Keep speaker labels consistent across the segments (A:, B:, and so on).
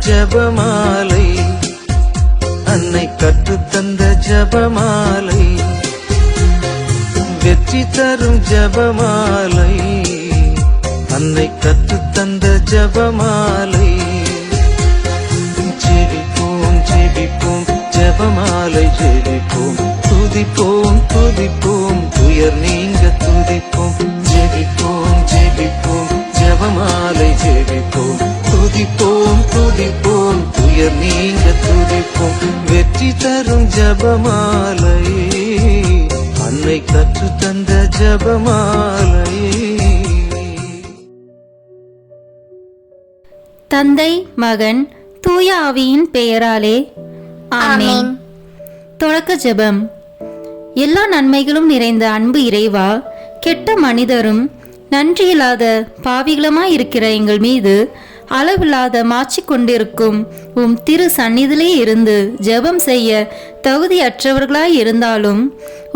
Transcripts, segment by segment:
A: ஜபமாலை, அன்னை கற்றுத்தந்த ஜபமாலை, வெற்றி தரும் ஜபமாலை, அன்னை கற்றுத்தந்த ஜபமாலை. ஜெபிப்போம் ஜெபிப்போம் ஜபமாலை ஜெபிப்போம், துதிப்போம் துதிப்போம் துயர் நீங்க துதிப்போம். ஜெபிப்போம் ஜெபிப்போம் ஜபமாலை ஜெபிப்போம், துதிப்போம் துதிப்போம் துயர் நீங்க துதிப்போம். வெற்றி தரும் ஜபமாலை, அன்னை கற்றுத்தந்த ஜபமாலை.
B: தந்தை மகன் தூய ஆவியின் பெயராலே ஆமென். தொடக்க ஜெபம். எல்லா நன்மைகளும் நிறைந்த அன்பு இறைவா, கெட்ட மனிதரும் நன்றியில்லாத பாவிகளுமாயிருக்கிற எங்கள் மீது அளவில்லாத மாற்றி கொண்டிருக்கும் உம் திரு சந்நிதியிலே இருந்து ஜெபம் செய்ய தகுதியற்றவர்களாய் இருந்தாலும்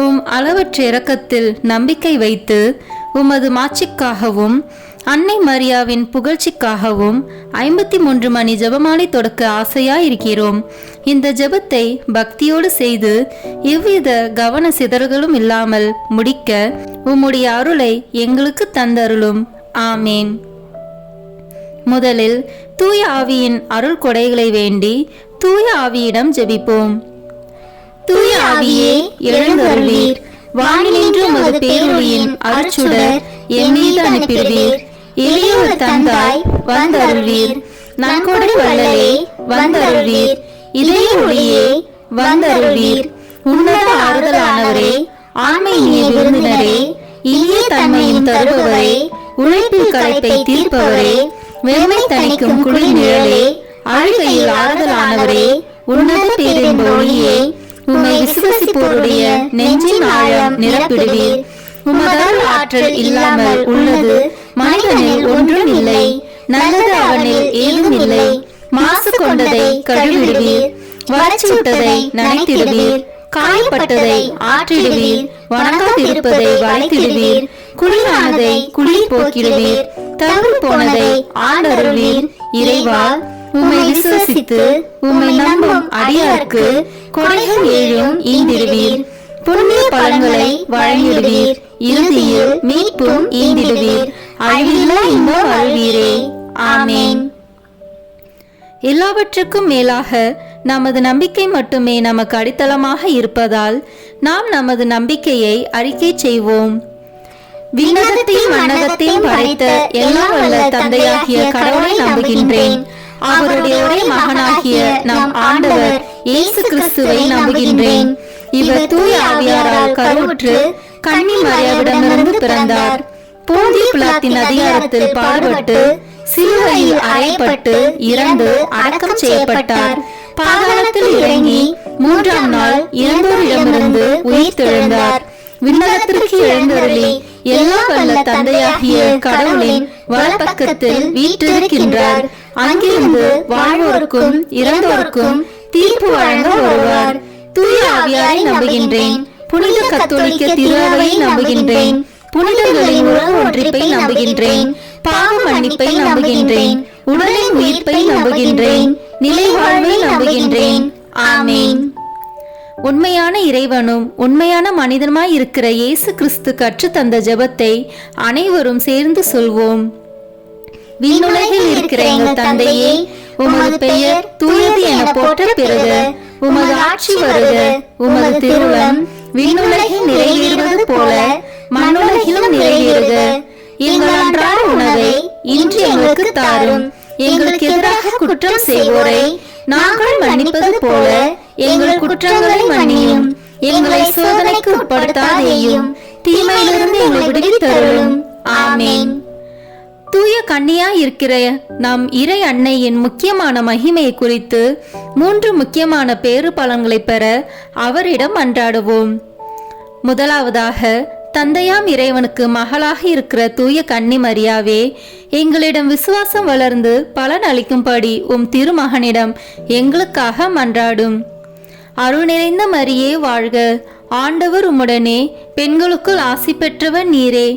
B: உம் அளவற்ற இரக்கத்தில் நம்பிக்கை வைத்து உமது மாட்சிக்காகவும் அன்னை மரியாவின் புகழ்ச்சிக்காகவும் 53 மணி ஜெபமாலை தொடக்க ஆசையாயிருக்கிறோம். இந்த ஜெபத்தை பக்தியோடு செய்து எவ்வித கவன சிதறல்களும் இல்லாமல் முடிக்க உம்முடைய அருளை எங்களுக்கு தந்தருளும். ஆமேன். முதலில் தூய ஆவியின் அருள் கொடைகளை வேண்டி தூய ஆவியிடம் ஜெபிப்போம். தூய ஆவியே எழுந்தருளீர், வானினின்று உமது பேரொளியின் அருட்சுடர் என் மீது அனுப்பிடுவீர். எளியோர் தந்தாய் வந்தருள்வீர், நன்கொடை வள்ளலே வந்தருள்வீர், இதய ஒளியே வந்தருள்வீர். உன்னத ஆறுதலானவரே, ஆண்மை இனிய விருந்தினரே, இனிய தன்மையும் தருபவரே, உழைப்பில் களைப்பை தீர்ப்பவரே, வெண்மை தணிக்கும் குளிர் நிழலே, அழுகையில் ஆறுதலானவரே, உன்னத பேரின்ப ஒளியே, உம்மை விசுவசிப்போருடைய நெஞ்சின் ஆழம் நிரப்பிடுவீர். உமதருள் ஆற்றல் இல்லாமல் உள்ளது மனிதனில் ஒன்றும் இல்லை, நல்லது அவனில் ஏதும் இல்லை. மாசு கொண்டதை கழுவிடுவீர், வறட்சிவிட்டதை நனைத்திடுவீர், காயப்பட்டதை ஆற்றிடுவீர், வணங்காதிருப்பதை வளைத்திடுவீர், குளிரானதை குளிர் போக்கிடுவீர், தவறு போனதை ஆண்டருள்வீர். இறைவா, உம்மை விசுவசித்து உம்மை நம்பும் அடியாருக்கு கொடைகள் ஏழும் ஈந்திடுவீர், புண்ணிய பலன்களை வழங்கிடுவீர், இறுதியில் மீட்பும் ஈந்திடுவீர், அழிவில்லா இன்பம் அருள்வீரே. ஆமேன். எல்லாவற்றுக்கும் மேலாக நமது நம்பிக்கை மட்டுமே நமக்கு அடித்தளமாக இருப்பதால் நாம் நமது நம்பிக்கையை அறிக்கை செய்வோம். விண்ணகத்தையும் மண்ணகத்தையும் படைத்த எல்லா வல்ல தந்தையாகிய கடவுளை நம்புகின்றேன். அவருடைய ஒரே மகனாகிய நம் ஆண்டவர் இயேசு கிறிஸ்துவை நம்புகின்றேன். இவர் தூய ஆவியாரால் கருவுற்று கன்னி மரியாவிடமிருந்து பிறந்தார். போந்திய பிலாத்தின் அதிகாரத்தில் பாடுபட்டு சிலுவையில் அறையப்பட்டு இறந்து அடக்கம் செய்யப்பட்டார். பாதாளத்தில் இறங்கி 3ஆம் நாள் இறந்தோரிடமிருந்து உயிர் தெழுந்தார். விண்ணகத்திற்கு எழுந்தருளி எல்லா வல்ல தந்தையாகிய கடவுளின் வலப்பக்கத்தில் வீற்றிருக்கின்றார். அங்கிருந்து வாழ்வோருக்கும் இறந்தோருக்கும் தீர்ப்பு வழங்க வருவார். தூய ஆவியாரை நம்புகின்றேன். புனித கத்தோலிக்க திருஅவையை நம்புகின்றேன். புனிதர்களின் உறவு ஒன்றிப்பை நம்புகின்றேன். பாவ மன்னிப்பை நம்புகின்றேன். உடலின் உயிர்ப்பை நம்புகின்றேன். நிலை வாழ்வை நம்புகின்றேன். ஆமேன். உண்மையான இறைவனும் உண்மையான மனிதனுமாய் இருக்கிற இயேசு கிறிஸ்து கற்று தந்த ஜெபத்தை அனைவரும் சேர்ந்து சொல்வோம். விண்ணுலகில் இருக்கிற எங்கள் தந்தையே, உமது பெயர் தூயது என போற்ற பெறுக. உமது ஆட்சி வருக. உமது திருவுளம் விண்ணுலகில் நிறைவேறுவது போல மண்ணுலகிலும் நிறைவேறுக. எங்கள் அன்றாட உணவை இன்று எங்களுக்கு தாரும். எங்களுக்கு எதிராக குற்றம் செய்வோரை நாங்கள் மன்னிப்பது போல எங்கள் குற்றங்களை மன்னியும். எங்களை சோதனைக்கு உட்படுத்தாதேயும், தீமையிலிருந்து எங்களை விடுவித்தருளும். ஆமேன். தூய கன்னியாய் இருக்கிற நம் இறை அன்னையின் முக்கியமான மகிமையை குறித்து 3 முக்கியமான பேறு பலன்களை பெற அவரிடம் அன்றாடுவோம். முதலாவதாக, தந்தையாம் இறைவனுக்கு மகளாக இருக்கிற தூய கன்னி மரியாவே, எங்களிடம் விசுவாசம் வளர்ந்து பலன் அளிக்கும்படி உம் திருமகனிடம் எங்களுக்காக மன்றாடும். அருள் நிறைந்த மரியே வாழ்க. ஆண்டவர் உம்முடனே, பெண்களுக்குள் ஆசி பெற்றவர் நீரே.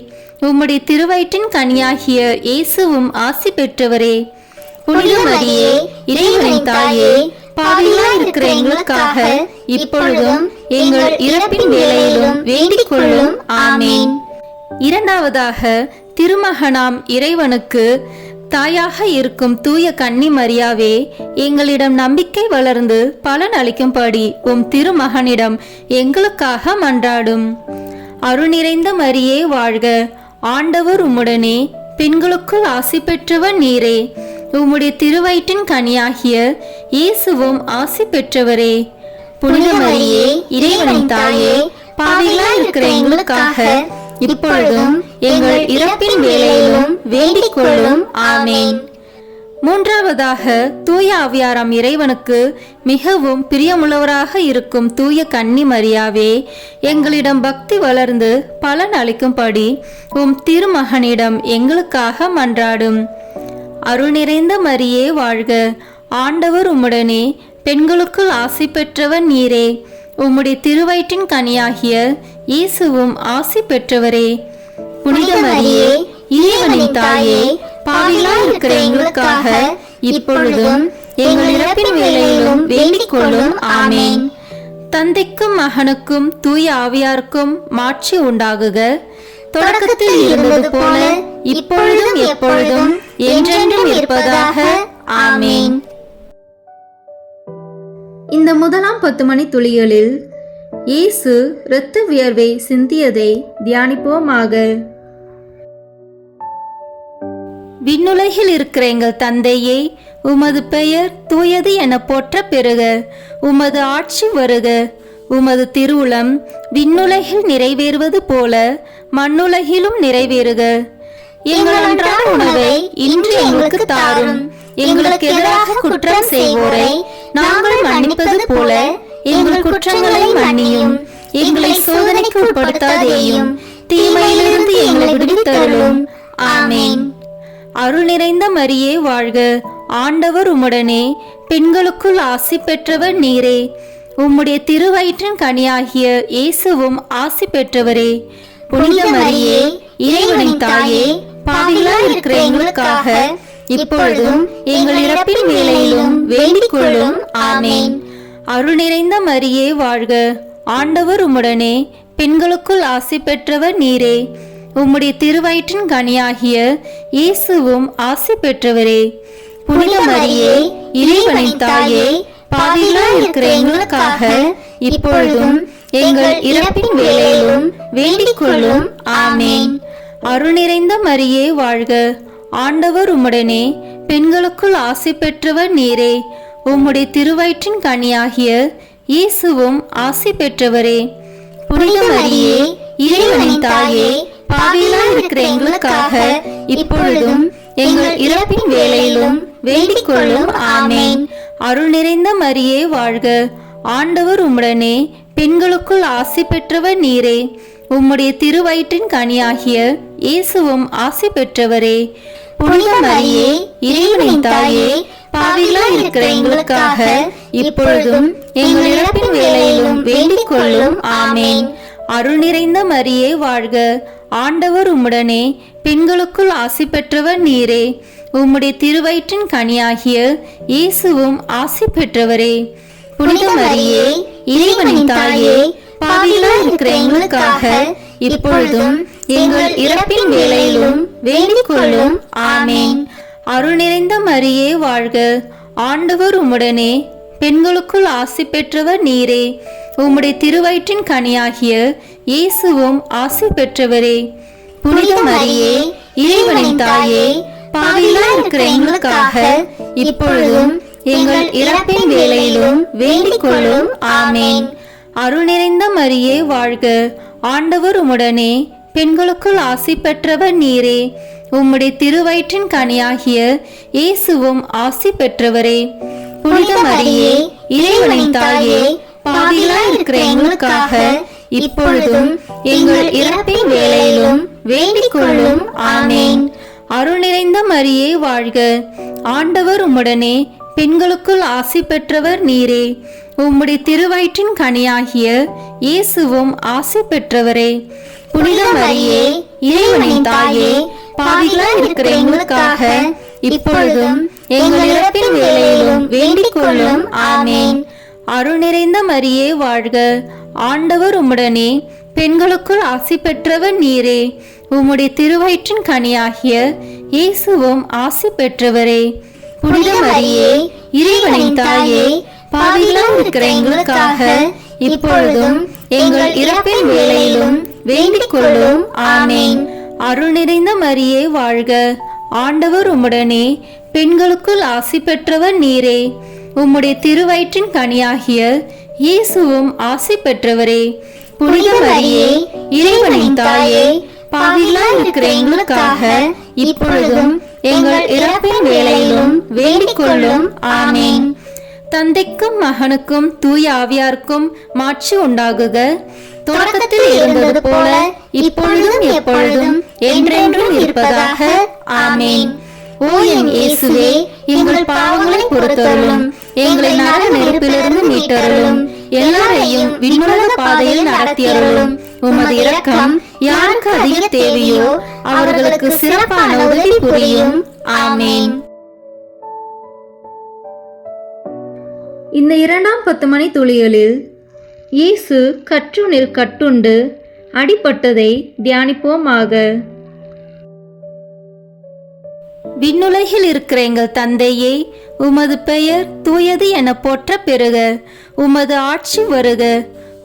B: உம்முடைய திருவயிற்றின் கனியாகிய இயேசுவும் ஆசி பெற்றவரே. புனித மரியே இறைவனின் தாயே, பாவிகளாய் இருக்கிற எங்களுக்காக இப்பொழுதும் எங்கள் இறப்பின் வேளையிலும் வேண்டிக் கொள்ளும். ஆமேன். இரண்டாவதாக, திருமகனாம் இறைவனுக்கு தாயாக இருக்கும் தூய கன்னி மரியாவே, எங்களிடம் நம்பிக்கை வளர்ந்து பலன் அளிக்கும்படி உம் திருமகனிடம் எங்களுக்காக மன்றாடும். அருள் நிறைந்த மரியே வாழ்க, ஆண்டவர் உம்முடனே, பெண்களுக்குள் ஆசி பெற்றவர் நீரே, உம்முடைய திருவயிற்றின் கனியாகிய இயேசுவும் ஆசி பெற்றவரே. புனித மரியே இறைவனின் தாயே, பாவிகளாய் இருக்கிற எங்களுக்காக இப்பொழுதும் எங்கள் இறப்பின் வேளையிலும் வேண்டிக் கொள்ளும். ஆமேன். மூன்றாவதாக, தூய ஆவியாராம் இறைவனுக்கு மிகவும் பிரியமுள்ளவராக இருக்கும் தூய கன்னி மரியாவே, எங்களிடம் பக்தி வளர்ந்து பலன் அளிக்கும்படி உம் திருமகனிடம் எங்களுக்காக மன்றாடும். அருள் நிறைந்த மரியே வாழ்க, ஆண்டவர் உம்முடனே, பெண்களுக்குள் ஆசி பெற்றவர் நீரே, உம்முடைய திருவயிற்றின் கனியாகிய இயேசுவும் ஆசி பெற்றவரே. புனித மரியே இறைவனின் தாயே, பாவிகளாய் இருக்கிற எங்களுக்காக இப்பொழுதும் எங்கள் இறப்பின் வேளையிலும் வேண்டிக் கொள்ளும். ஆமேன். தந்தைக்கும் மகனுக்கும் தூய ஆவியாருக்கும் மாட்சி உண்டாகுக. தொடக்கத்தில் இருந்தது போல இப்பொழுதும் எப்பொழுதும் என்றென்றும் இருப்பதாக. ஆமேன். இந்த முதலாம் 10 மணி துளிகளில் இயேசு இரத்த வியர்வை சிந்தியதை தியானிப்போமாக. விண்ணுலகில் இருக்கிற எங்கள் தந்தையே, உமது பெயர் தூயது என போற்ற பெறுக. உமது ஆட்சி வருக. உமது திருவுளம் விண்ணுலகில் நிறைவேறுவது போல மண்ணுலகிலும் நிறைவேறுக. எங்கள் அன்றாட உணவை இன்று எங்களுக்கு தாரும். எங்களுக்கு எதிராக குற்றம் செய்வோரை நாங்கள் மன்னிப்பது போல எங்கள் குற்றங்களை மன்னியும். எங்களை சோதனைக்கு உட்படுத்தாதேயும், தீமையிலிருந்து எங்களை விடுவித்தருளும். ஆமேன். அருள் நிறைந்த மரியே வாழ்க, ஆண்டவர் உம்முடனே, பெண்களுக்குள் ஆசி பெற்றவர் நீரே, உம்முடைய திருவயிற்றின் கனியாகிய இயேசுவும் ஆசி பெற்றவரே. புனித மரியே இறைவனின் தாயே, பாவிகளாய் இருக்கிற எங்களுக்காக இப்பொழுதும் எங்கள் இறப்பின் வேளையிலும் வேண்டிக் கொள்ளும். ஆமேன். அருள் நிறைந்த மரியே வாழ்க, ஆண்டவர் உம்முடனே, பெண்களுக்குள் ஆசி பெற்றவர் நீரே, உம்முடைய திருவயிற்றின் கனியாகிய இயேசுவும் ஆசி பெற்றவரே. புனித மரியே இறைவனின் தாயே, பாவிகளாய் இருக்கிற எங்களுக்காக இப்பொழுதும் எங்கள் இறப்பின் வேளையிலும் வேண்டிக் கொள்ளும். ஆமேன். அருள் நிறைந்த மரியே வாழ்க, ஆண்டவர் உம்முடனே, பெண்களுக்குள் ஆசி பெற்றவர் நீரே, உம்முடைய திருவயிற்றின் கனியாகிய இயேசுவும் ஆசி பெற்றவரே. புனித மரியே இறைவனின் தாயே, பாவிகளாய் இருக்கிற எங்களுக்காக இப்பொழுதும் எங்கள் இறப்பின் வேளையிலும் வேண்டிக் கொள்ளும். ஆமேன். அருள் நிறைந்த மரியே வாழ்க, ஆண்டவர் உம்முடனே, பெண்களுக்குள் ஆசி பெற்றவர் நீரே, உம்முடைய திருவயிற்றின் கனியாகிய இயேசுவும் ஆசி பெற்றவரே. புனித மரியே இறைவனின் தாயே, பாவிகளாய் இருக்கிற எங்களுக்காக இப்பொழுதும் எங்கள் இறப்பின் வேளையிலும் வேண்டிக் கொள்ளும். ஆமேன். அருள் நிறைந்த மரியே வாழ்க, ஆண்டவர் உம்முடனே, பெண்களுக்குள் ஆசி பெற்றவர் நீரே, உம்முடைய திருவயிற்றின் கனியாகிய இயேசுவும் ஆசி பெற்றவரே. புனித மரியே இறைவனின் தாயே, பாவிகளாய் இருக்கிற எங்களுக்காக இப்பொழுதும் எங்கள் இறப்பின் வேளையிலும் வேண்டிக் கொள்ளும். ஆமேன். அருள் நிறைந்த மரியே வாழ்க, ஆண்டவர் உம்முடனே, பெண்களுக்குள் ஆசி பெற்றவர் நீரே, உம்முடைய திருவயிற்றின் கனியாகிய இயேசுவும் ஆசி பெற்றவரே. புனித மரியே இறைவனின் தாயே, பாவிகளாய் இருக்கிற எங்களுக்காக இப்பொழுதும் எங்கள் இறப்பின் வேளையிலும் வேண்டிக் கொள்ளும். ஆமேன். அருள் நிறைந்த மரியே வாழ்க, ஆண்டவர் உம்முடனே, பெண்களுக்குள் ஆசி பெற்றவர் நீரே, உம்முடைய திருவயிற்றின் கனியாகிய இயேசுவும் ஆசி பெற்றவரே. புனித மரியே இறைவனின் தாயே, பாவிகளாய் இருக்கிற எங்களுக்காக இப்பொழுதும் எங்கள் இறப்பின் வேளையிலும் வேண்டிக் கொள்ளும். ஆமேன். அருள் நிறைந்த மரியே வாழ்க, ஆண்டவர் உம்முடனே, பெண்களுக்குள் ஆசி பெற்றவர் நீரே, உம்முடைய திருவயிற்றின் கனியாகிய இயேசுவும் ஆசி பெற்றவரே. புனித மரியே இறைவனின் தாயே, பாவிகளாய் இருக்கிற எங்களுக்காக இப்பொழுதும் எங்கள் இறப்பின் வேளையிலும் வேண்டிக் கொள்ளும். ஆமேன். அருள் நிறைந்த மரியே வாழ்க, ஆண்டவர் உம்முடனே, பெண்களுக்குள் ஆசி பெற்றவர் நீரே. உம்முடைய திருவயிற்றின் கனியாகிய இயேசுவும் ஆசி பெற்றவரே. புனித மரியே, இறைவனின் தாயே, பாவிகளாய் இருக்கிற எங்களுக்காக இப்பொழுதும் எங்கள் இறப்பின் வேளையிலும் வேண்டிக் கொள்ளும். ஆமேன். அருள் நிறைந்த மரியே வாழ்க, ஆண்டவர் உம்முடனே, பெண்களுக்குள் ஆசி பெற்றவர் நீரே. உம்முடைய திருவயிற்றின் கனியாகிய இயேசுவும் ஆசி பெற்றவரே. புனித மரியே, இறைவனின் தாயே, பாவிகளாய் இருக்கிற எங்களுக்காக இப்பொழுதும் எங்கள் இறப்பின் வேளையிலும் வேண்டிக் கொள்ளும். ஆமேன். தந்தைக்கும் மகனுக்கும் தூய ஆவியாருக்கும் மாட்சி உண்டாகுக. தொடக்கத்தில் இருந்தது போல இப்பொழுதும் எப்பொழுதும் என்றென்றும் இருப்பதாக. ஆமேன். ஓ என் இயேசுவே, எங்கள் பாவங்களை பொறுத்தருளும், எங்களை நரக நெருப்பிலிருந்து மீட்டருளும், எல்லாரையும் விண்ணுலக பாதையில் நடத்தியருளும். உமது இரக்கம் யாருக்கு அதிக தேவையோ அவர்களுக்கு சிறப்பான உதவி புரியும். ஆமேன். இந்த 2ஆம் 10 மணி துளிகளில் இயேசு கற்றுணில் கட்டுண்டு அடிபட்டதை தியானிப்போமாக. விண்ணுலகில் இருக்கிற எங்கள் தந்தையே, உமது பெயர் தூயது என போற்ற பெறுக. உமது ஆட்சி வருக.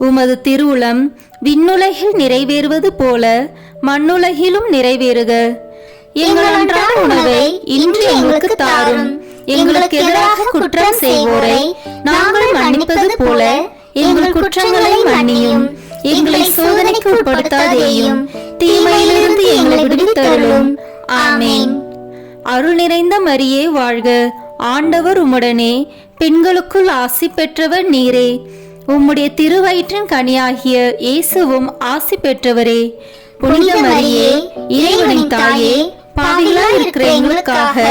B: உமது திருவுளம் விண்ணுலகில் நிறைவேறுவது போல மண்ணுலகிலும் நிறைவேறுக. எங்கள் அன்றாட உணவை இன்று எங்களுக்கு தாரும். எங்களுக்கு எதிராக குற்றம் செய்வோரை நாங்கள் மன்னிப்பது போல எங்கள் குற்றங்களை மன்னியும். எங்களை சோதனைக்கு உட்படுத்தாதேயும், தீமையிலிருந்து எங்களை விடுவித்தருளும். ஆமேன். அருள் நிறைந்த மரியே வாழ்க, ஆண்டவர் உம்முடனே, பெண்களுக்குள் ஆசி பெற்றவர் நீரே. உம்முடைய திருவயிற்றின் கனியாகிய இயேசுவும் ஆசி பெற்றவரே. புனித மரியே, இறைவனின் தாயே, பாவிகளாய் இருக்கிற எங்களுக்காக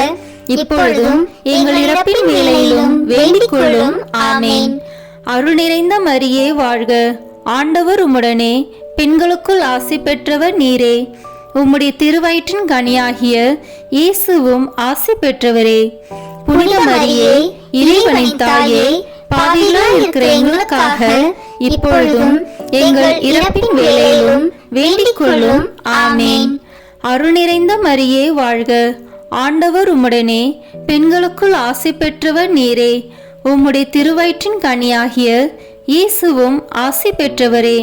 B: இப்பொழுதும் எங்கள் இறப்பின் வேளையிலும் வேண்டிக் கொள்ளும். ஆமேன். அருள் நிறைந்த மரியே வாழ்க, ஆண்டவர் உம்முடனே, பெண்களுக்குள் ஆசி பெற்றவர் நீரே. உம்முடைய திருவயிற்றின் கனியாகிய இயேசுவும் ஆசி பெற்றவரே. புனித மரியே, இறைவனின் தாயே, பாவிகளாய் இருக்கிற எங்களுக்காக இப்பொழுதும் எங்கள் இறப்பின் வேளையிலும் வேண்டிக் கொள்ளும். ஆமேன். அருள் நிறைந்த மரியே வாழ்க, ஆண்டவர் உம்முடனே, பெண்களுக்குள் ஆசி பெற்றவர் நீரே. உம்முடைய திருவயிற்றின் கனியாகிய இயேசுவும் ஆசி பெற்றவரே.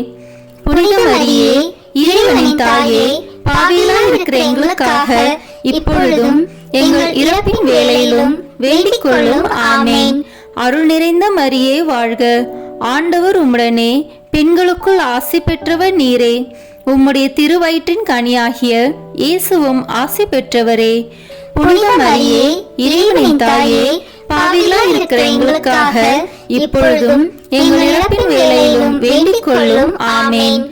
B: புனித மரியே, இறைவனின் தாயே, பாவிகளாய் இருக்கிற எங்களுக்காக இப்பொழுதும் எங்கள் இறப்பின் வேளையிலும் வேண்டிக் கொள்ளும். ஆமேன். அருள் நிறைந்த மரியே வாழ்க, ஆண்டவர் உம்முடனே, பெண்களுக்குள் ஆசி பெற்றவர் நீரே. உம்முடைய திருவயிற்றின் கனியாகிய இயேசுவும் ஆசி பெற்றவரே. புனித மரியே, இறைவனின் தாயே, பாவிகளாய் இருக்கிற எங்களுக்காக இப்பொழுதும் எங்கள் இறப்பின் வேளையிலும் வேண்டிக் கொள்ளும். ஆமேன்.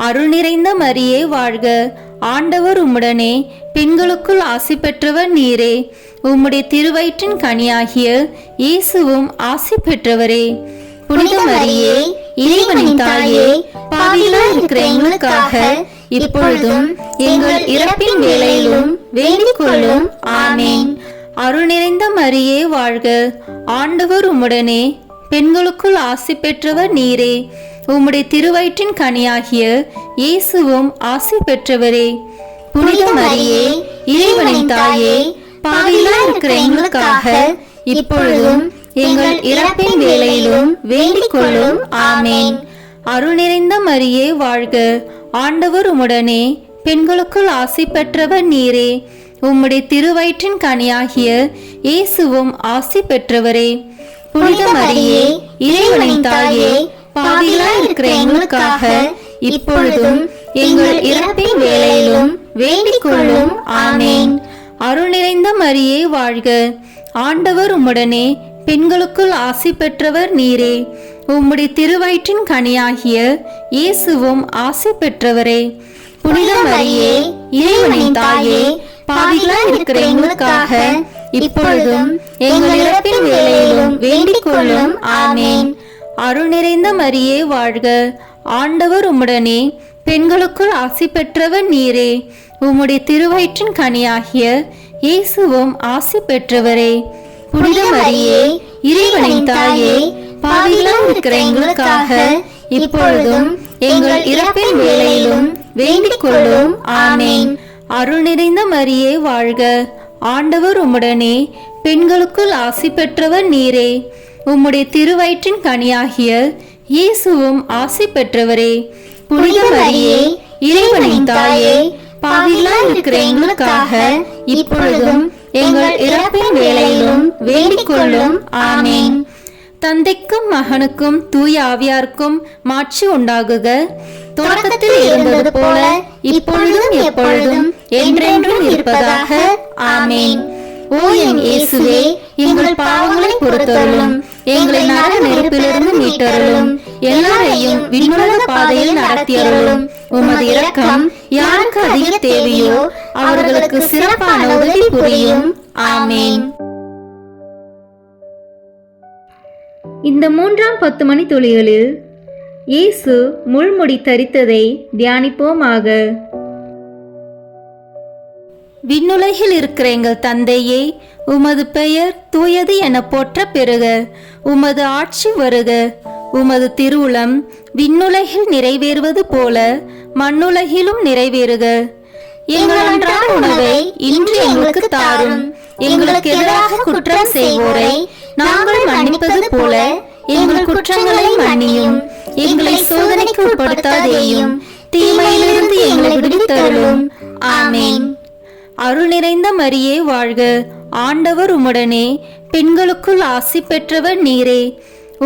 B: அருள் நிறைந்த மரியே வாழ்க, ஆண்டவர் உம்முடனே, பெண்களுக்குள் ஆசி பெற்றவர் நீரே. உம்முடைய திருவயிற்றின் கனியாகிய இயேசுவும் ஆசி பெற்றவரே. புனித மரியே, இறைவனின் தாயே, பாவிகளாய் இருக்கிற எங்களுக்காக இப்பொழுதும் எங்கள் இறப்பின் வேளையிலும் வேண்டிக் கொள்ளும். ஆமேன். அருள் நிறைந்த மரியே வாழ்க, ஆண்டவர் உம்முடனே, பெண்களுக்குள் ஆசி பெற்றவர் நீரே. உம்முடைய திருவயிற்றின் கனியாகிய இயேசுவும் ஆசி பெற்றவரே. புனித மரியே, இறைவனின் தாயே, பாவிகளாய் இருக்கிற எங்களுக்காக இப்பொழுதும் எங்கள் இறப்பின் வேளையிலும் வேண்டிக் கொள்ளும். ஆமேன். அருள் நிறைந்த மரியே வாழ்க, ஆண்டவர் உம்முடனே, பெண்களுக்குள் ஆசி பெற்றவர் நீரே. உம்முடைய திருவயிற்றின் கனியாகிய இயேசுவும் ஆசி பெற்றவரே. புனித மரியே, இறைவனின் தாயே, பாவிகளாய் இருக்கிற எங்களுக்காக இப்பொழுதும் எங்கள் இறப்பின் வேளையிலும் வேண்டிக் கொள்ளும். ஆமேன். அருள் நிறைந்த மரியே வாழ்க, ஆண்டவர் உம்முடனே, பெண்களுக்குள் ஆசி பெற்றவர் நீரே. உம்முடைய திருவயிற்றின் கனியாகிய இயேசுவும் ஆசி பெற்றவரே. புனித மரியே, இறைவனின் தாயே, பாவிகளாய் இருக்கிற எங்களுக்காக இப்பொழுதும் எங்கள் இறப்பின் வேளையிலும் வேண்டிக் கொள்ளும். ஆமேன். அருள் நிறைந்த மரியே வாழ்க, ஆண்டவர் உம்முடனே, பெண்களுக்குள் ஆசி பெற்றவர் நீரே. உம்முடைய திருவயிற்றின் கனியாகிய இயேசுவும் ஆசி பெற்றவரே. புனித மரியே, இறைவனின் தாயே, பாவிகளாய் இருக்கிற எங்களுக்காக இப்பொழுதும் எங்கள் இறப்பின் வேளையிலும் வேண்டிக் கொள்ளும். ஆமென். அருள் நிறைந்த மரியே வாழ்க, ஆண்டவர் உம்முடனே, பெண்களுக்குள் ஆசி பெற்றவர் நீரே. உம்முடைய திருவயிற்றின் கனியாகிய இயேசுவும் ஆசி பெற்றவரே. புனித மரியே, இறைவனின் தாயே, பாவிகளாய் இருக்கிற எங்களுக்காக இப்பொழுதும் எங்கள் இறப்பின் வேளையிலும் வேண்டிக் கொள்ளும். ஆமென். தந்தைக்கும் மகனுக்கும் தூய ஆவியாருக்கும் மாட்சி உண்டாகுக. தொடக்கத்தில் இருந்தது போல இப்பொழுதும் எப்பொழுதும் என்றென்றும் இருப்பதாக. ஆமென். ஓ என் இயேசுவே, எங்கள் பாவங்களை பொறுத்தருளும், எங்களை நரக நெருப்பிலிருந்து மீட்டருளும், எல்லாரையும் விண்ணுலக பாதையில் நடத்தியருளும். உமது இரக்கம் யாருக்கு அதிக தேவையோ அவர்களுக்கு சிறப்பான உதவி புரியும். ஆமென். இந்த 3ஆம் 10 மணி துளிகளில் இயேசு முள்முடி தரித்ததை தியானிப்போமாக. விண்ணுலகில் இருக்கிற எங்கள் தந்தையே, உமது பெயர் தூயது என போற்ற பெறுக. உமது ஆட்சி வருக. உமது திருவுளம் விண்ணுலகில் நிறைவேறுவது போல மண்ணுலகிலும் நிறைவேறுக. எங்கள் அன்றாட உணவை இன்று எங்களுக்கு தாரும். எங்களுக்கு எதிராக குற்றம் செய்வோரை நாங்கள் மன்னிப்பது போல எங்கள் குற்றங்களை மன்னியும். எங்களை சோதனைக்கு உட்படுத்தாதேயும், தீமையிலிருந்து எங்களை விடுவித்தருளும். ஆமென். அருள் நிறைந்த மரியே வாழ்க, ஆண்டவர் உம்முடனே, பெண்களுக்குள் ஆசி பெற்றவர் நீரே.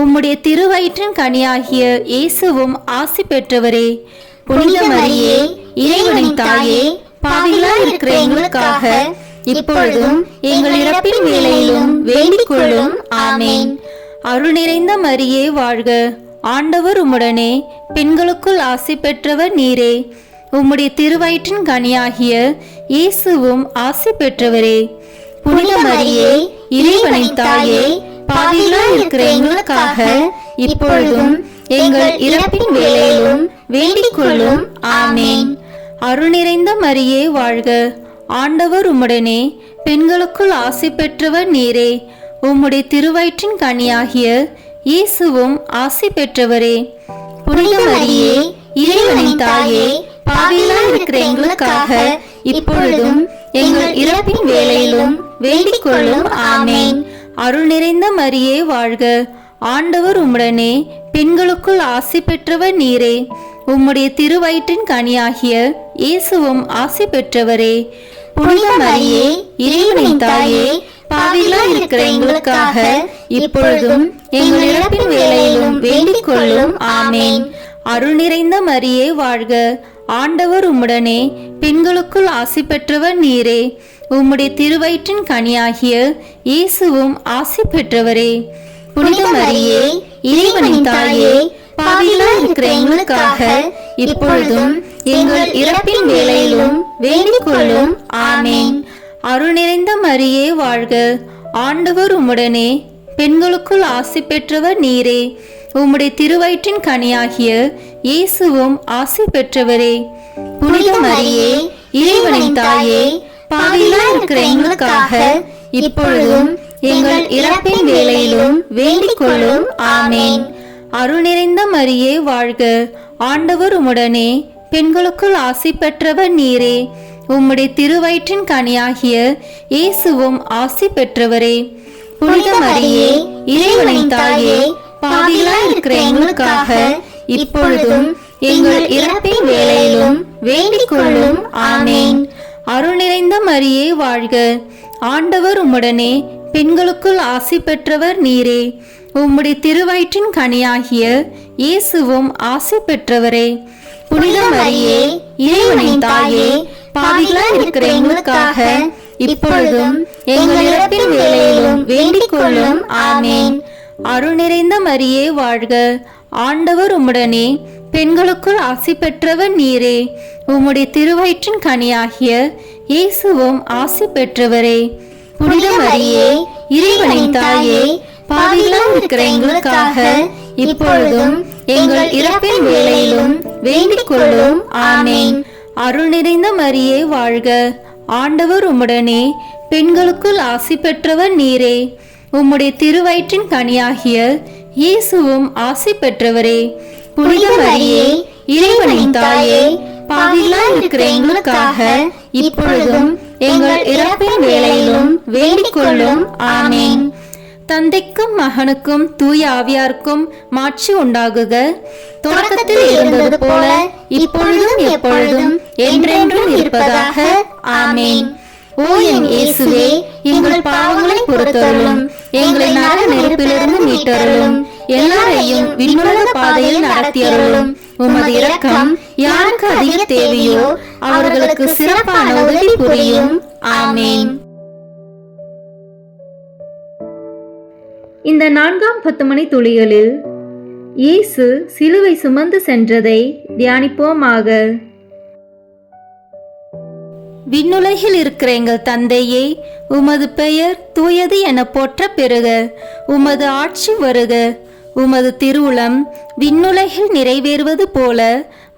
B: உம்முடைய திருவயிற்றின் கனியாகிய இயேசுவும் ஆசி பெற்றவரே. புனித மரியே, இறைவனின் தாயே, பாவிகளாய் இருக்கிற எங்களுக்காக இப்பொழுதும் எங்கள் இறப்பின் வேளையிலும் வேண்டிக் கொள்ளும். ஆமென். அருள் நிறைந்த மரியே வாழ்க, ஆண்டவர் உம்முடனே, பெண்களுக்குள் ஆசி பெற்றவர் நீரே. உம்முடைய திருவயிற்றின் கனியாகிய இயேசுவும் ஆசி பெற்றவரே. புனித மரியே, இறைவனின் தாயே, பாவிகளாய் இருக்கிற எங்களுக்காக இப்பொழுதும் எங்கள் இறப்பின் வேளையிலும் வேண்டிக் கொள்ளும். ஆமென். அருள் நிறைந்த மரியே வாழ்க, ஆண்டவர் உம்முடனே, பெண்களுக்குள் ஆசி பெற்றவர் நீரே. உம்முடைய திருவயிற்றின் கனியாகிய இயேசுவும் ஆசி பெற்றவரே. புனித மரியே, இறைவனின் தாயே, பாவிகளாய் இருக்கிற எங்களுக்காக இப்பொழுதும் எங்கள் இறப்பின் வேளையிலும் வேண்டிக் கொள்ளும். ஆமென். அருள் நிறைந்த மரியே வாழ்க, ஆண்டவர் உம்முடனே, பெண்களுக்குள் ஆசி பெற்றவர் நீரே. உம்முடைய திருவயிற்றின் கனியாகிய இயேசுவும் ஆசி பெற்றவரே. புனித மரியே, இறைவனின் தாயே, பாவிகளாய் இருக்கிற எங்களுக்காக இப்பொழுதும் எங்கள் இறப்பின் வேளையிலும் வேண்டிக் கொள்ளும். ஆமென். அருள் நிறைந்த மரியே வாழ்க, ஆண்டவர் உம்முடனே, பெண்களுக்குள் ஆசி பெற்றவர் நீரே. உம்முடைய திருவயிற்றின் கனியாகிய இயேசுவும் ஆசி பெற்றவரே. புனித மரியே, இறைவனின் தாயே, பாவிகளாய் இருக்கிற எங்களுக்காக இப்பொழுதும் எங்கள் இறப்பின் வேளையிலும் வேண்டிக் கொள்ளும். ஆமென். அருள் நிறைந்த மரியே வாழ்க, ஆண்டவர் உம்முடனே, பெண்களுக்குள் ஆசி பெற்றவர் நீரே. உம்முடைய திருவயிற்றின் கனியாகிய இயேசுவும் ஆசி பெற்றவரே. புனித மரியே, இறைவனின் தாயே, பாவிகளாய் இருக்கிற எங்களுக்காக இப்பொழுதும் எங்கள் இறப்பின் வேளையிலும் வேண்டிக் கொள்ளும். ஆமென். அருள் நிறைந்த மரியே வாழ்க, ஆண்டவர் உம்முடனே, பெண்களுக்குள் ஆசி பெற்றவர் நீரே. உம்முடைய திருவயிற்றின் கனியாகிய இயேசுவும் ஆசி பெற்றவரே. புனித மரியே, இறைவனின் தாயே, பாவிகளாய் இருக்கிற எங்களுக்காக இப்பொழுதும் எங்கள் இறப்பின் வேளையிலும் வேண்டிக் கொள்ளும். ஆமென். அருள் நிறைந்த மரியே வாழ்க, ஆண்டவர் உம்முடனே, பெண்களுக்குள் ஆசி பெற்றவர் நீரே. உம்முடைய திருவயிற்றின் கனியாகிய இயேசுவும் ஆசி பெற்றவரே. புனித மரியே, இறைவனின் தாயே, பாவிகளாய் இருக்கிற எங்களுக்காக இப்பொழுதும் எங்கள் இறப்பின் வேளையிலும் வேண்டிக் கொள்ளும். ஆமென். அருள் நிறைந்த மரியே வாழ்க, ஆண்டவர் உம்முடனே, பெண்களுக்குள் ஆசி பெற்றவர் நீரே. உம்முடைய திருவயிற்றின் கனியாகிய இயேசுவும் ஆசி பெற்றவரே. புனித மரியே, இறைவனின் தாயே, பாவிகளாய் இருக்கிற எங்களுக்காக இப்பொழுதும் எங்கள் இறப்பின் வேளையிலும் வேண்டிக் கொள்ளும். ஆமென். அருள் நிறைந்த மரியே வாழ்க, ஆண்டவர் உம்முடனே, பெண்களுக்குள் ஆசி பெற்றவர் நீரே. உம்முடைய திருவயிற்றின் கனியாகிய இயேசுவும் ஆசி பெற்றவரே. புனித மரியே, இறைவனின் தாயே, பாவிகளாய் இருக்கிற எங்களுக்காக இப்பொழுதும் எங்கள் இறப்பின் வேளையிலும் வேண்டிக் கொள்ளும். ஆமேன். தந்தைக்கும் மகனுக்கும் தூய ஆவியாருக்கும் மாட்சி உண்டாகுக. தொடக்கத்தில் இருந்தது போல இப்பொழுதும் எப்பொழுதும் என்றென்றும் இருப்பதாக. ஆமேன். ஓ என் இயேசுவே, எங்கள் பாவங்களை பொறுத்தருளும், எங்களை நரக நெருப்பிலிருந்து மீட்டருளும், எல்லாரையும் விண்ணுலக பாதையில் நடத்தியருளும். உமது இரக்கம் யாருக்கு அதிக தேவையோ அவர்களுக்கு சிறப்பான உதவி புரியும். ஆமேன். இந்த 4ஆம் 10 மணி துளிகளில் இயேசு சிலுவை சுமந்து சென்றதை தியானிப்போமாக. விண்ணுலகில் இருக்கிற எங்கள் தந்தையே, உமது பெயர் தூயது என போற்ற பெறுக. உமது ஆட்சி வருக. உமது திருவுளம் விண்ணுலகில் நிறைவேறுவது போல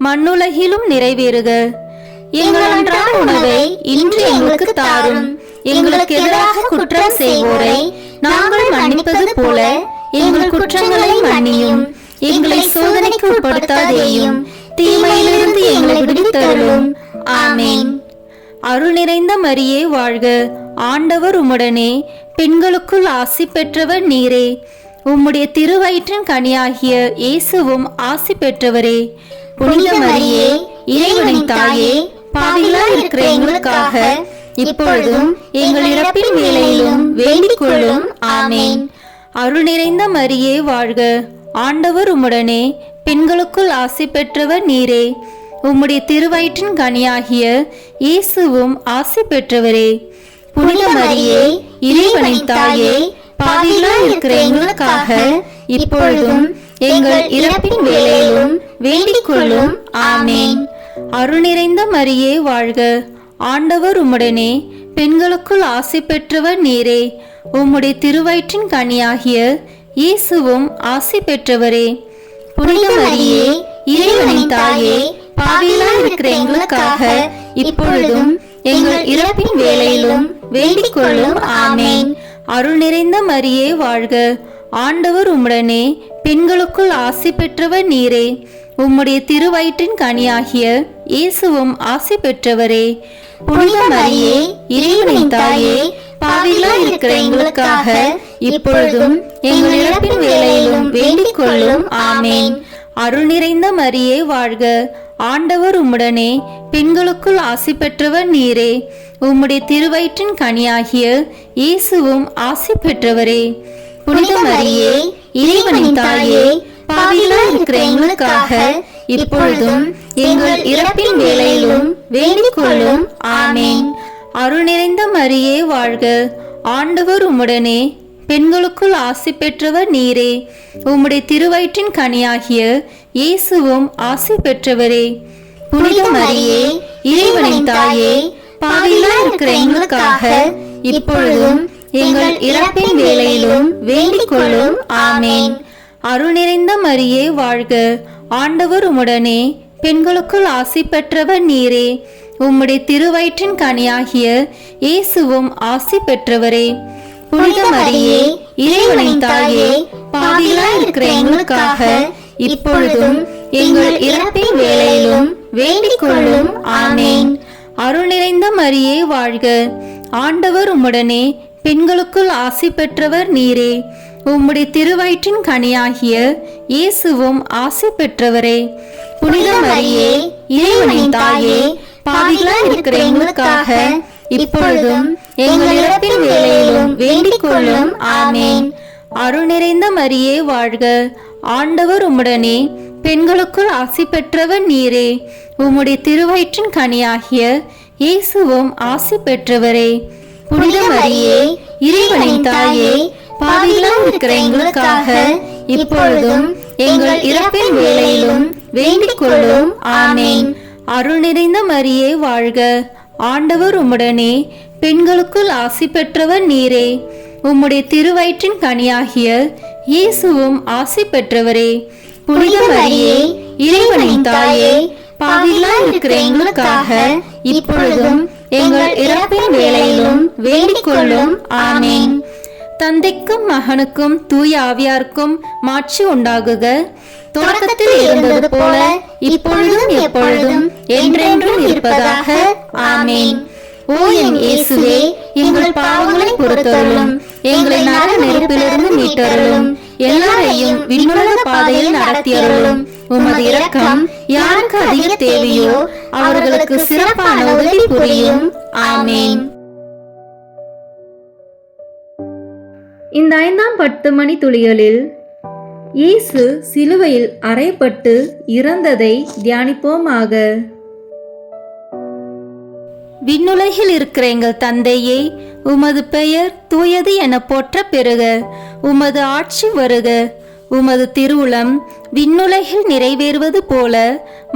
B: மண்ணுலகிலும் நிறைவேறுக. எங்கள் அன்றாட உணவை இன்று எங்களுக்கு தாரும். எங்களுக்கு எதிராக குற்றம் செய்வோரை நாங்கள் மன்னிப்பது போல எங்கள் குற்றங்களை மன்னியும். எங்களை சோதனைக்கு உட்படுத்தாதேயும், தீமையிலிருந்து எங்களை விடுவித்தருளும். ஆமேன். அருள் நிறைந்த மரியே வாழ்க. ஆண்டவர் உம்முடனே, பெண்களுக்குள் ஆசி பெற்றவர் நீரே. உம்முடைய திருவயிற்றின் கனியாகிய இயேசுவும் ஆசி பெற்றவரே. புனித மரியே, இறைவனின் தாயே, பாவிகளாய் இருக்கிற எங்களுக்காக இப்பொழுதும் எங்கள் இறப்பின் வேளையிலும் வேண்டிக் கொள்ளும். ஆமேன். அருள் நிறைந்த மரியே வாழ்க. ஆண்டவர் உம்முடனே, பெண்களுக்குள் ஆசி பெற்றவர் நீரே. உம்முடைய திருவயிற்றின் கனியாகிய இயேசுவும் ஆசி பெற்றவரே. புனித மரியே, இறைவனின் தாயே, பாவிகளாய் இருக்கிற எங்களுக்காக இப்பொழுதும் எங்கள் இறப்பின் வேளையிலும் வேண்டிக் கொள்ளும். ஆமேன். அருள் நிறைந்த மரியே வாழ்க. ஆண்டவர் உம்முடனே, பெண்களுக்குள் ஆசி பெற்றவர் நீரே. உம்முடைய திருவயிற்றின் கனியாகிய இயேசுவும் ஆசி பெற்றவரே. புனித மரியே, இறைவனின் தாயே, பாவிகளாய் இருக்கிற எங்களுக்காக இப்பொழுதும் எங்கள் இறப்பின் வேளையிலும் வேண்டிக் கொள்ளும். ஆமேன். அருள் நிறைந்த மரியே வாழ்க. ஆண்டவர் உம்முடனே, பெண்களுக்குள் ஆசி பெற்றவர் நீரே. உம்முடைய திருவயிற்றின் கனியாகிய இயேசுவும் ஆசி பெற்றவரே. புனித மரியே, இறைவனின் தாயே, பாவிகளாய் இருக்கிற எங்களுக்காக இப்பொழுதும் எங்கள் இறப்பின் வேளையிலும் வேண்டிக் கொள்ளும். ஆமேன். அருள் நிறைந்த மரியே வாழ்க. ஆண்டவர் உம்முடனே, பெண்களுக்குள் ஆசி பெற்றவர் நீரே. உம்முடைய திருவயிற்றின் கனியாகிய இயேசுவும் ஆசி பெற்றவரே. புனித மரியே, இறைவனின் தாயே, பாவிகளாய் இருக்கிற எங்களுக்காக இப்பொழுதும் எங்கள் இறப்பின் வேளையிலும் வேண்டிக் கொள்ளும். ஆமேன். அருள் நிறைந்த மரியே வாழ்க. ஆண்டவர் உம்முடனே, பெண்களுக்குள் ஆசி பெற்றவர் நீரே. உம்முடைய திருவயிற்றின் கனியாகிய இயேசுவும் ஆசி பெற்றவரே. புனித மரியே, இறைவனின் தாயே, பாவிகளாய் இருக்கிற எங்களுக்காக இப்பொழுதும் எங்கள் இறப்பின் வேளையிலும் வேண்டிக் கொள்ளும். ஆமேன். அருள் நிறைந்த மரியே வாழ்க. ஆண்டவர் உம்முடனே, பெண்களுக்குள் ஆசி பெற்றவர் நீரே. உம்முடைய திருவயிற்றின் கனியாகிய இயேசுவும் ஆசி பெற்றவரே. புனித மரியே, இறைவனின் தாயே, பாவிகளாய் இருக்கிற எங்களுக்காக இப்பொழுதும் எங்கள் இறப்பின் வேளையிலும் வேண்டிக் கொள்ளும். ஆமேன். அருள் நிறைந்த மரியே வாழ்க. ஆண்டவர் உம்முடனே, பெண்களுக்குள் ஆசி பெற்றவர் நீரே. உம்முடைய திருவயிற்றின் கனியாகிய இயேசுவும் ஆசி பெற்றவரே. புனித மரியே, இறைவனின் தாயே, பாவிகளாய் இருக்கிற எங்களுக்காக இப்பொழுதும் எங்கள் இறப்பின் வேளையிலும் வேண்டிக் கொள்ளும். ஆமேன். அருள் நிறைந்த மரியே வாழ்க. ஆண்டவர் உம்முடனே, பெண்களுக்குள் ஆசி பெற்றவர் நீரே. உம்முடைய திருவயிற்றின் கனியாகிய இயேசுவும் ஆசி பெற்றவரே. புனித மரியே, இறைவனின் தாயே, பாவிகளாய் இருக்கிற எங்களுக்காக இப்பொழுதும் எங்கள் இறப்பின் வேளையிலும் வேண்டிக் கொள்ளும். ஆமேன். அருள் நிறைந்த மரியே வாழ்க. ஆண்டவர் உம்முடனே, பெண்களுக்குள் ஆசி பெற்றவர் நீரே. உம்முடைய திருவயிற்றின் கனியாகிய இயேசுவும் ஆசி பெற்றவரே. புனித மரியே, இறைவனின் தாயே, பாவிகளாய் இருக்கிற எங்களுக்காக இப்பொழுதும் எங்கள் இறப்பின் வேளையிலும் வேண்டிக் கொள்ளும். ஆமேன். தந்தைக்கும் மகனுக்கும் தூய ஆவியாருக்கும் மாட்சி உண்டாகுக. தொடக்கத்தில் இருந்தது போல இப்பொழுதும் எப்பொழுதும் என்றென்றும் இருப்பதாக. ஆமேன். ஓ என் இயேசுவே, எங்கள் பாவங்களை பொறுத்தருளும், எங்களை நரக நெருப்பிலிருந்து மீட்டருளும், எல்லாரையும் விண்ணுலக பாதையில் நடத்தியருளும். உமது இரக்கம் யாருக்கு அதிக தேவையோ அவர்களுக்கு சிறப்பான உதவி புரியும். ஆமேன். இந்த 5ஆம் 10 மணி துளிகளில் இயேசு சிலுவையில் அறையப்பட்டு இறந்ததை தியானிப்போமாக. விண்ணுலகில் இருக்கிற எங்கள் தந்தையே, உமது பெயர் தூயது என போற்ற பெறுக. உமது ஆட்சி வருக. உமது திருவுளம் விண்ணுலகில் நிறைவேறுவது போல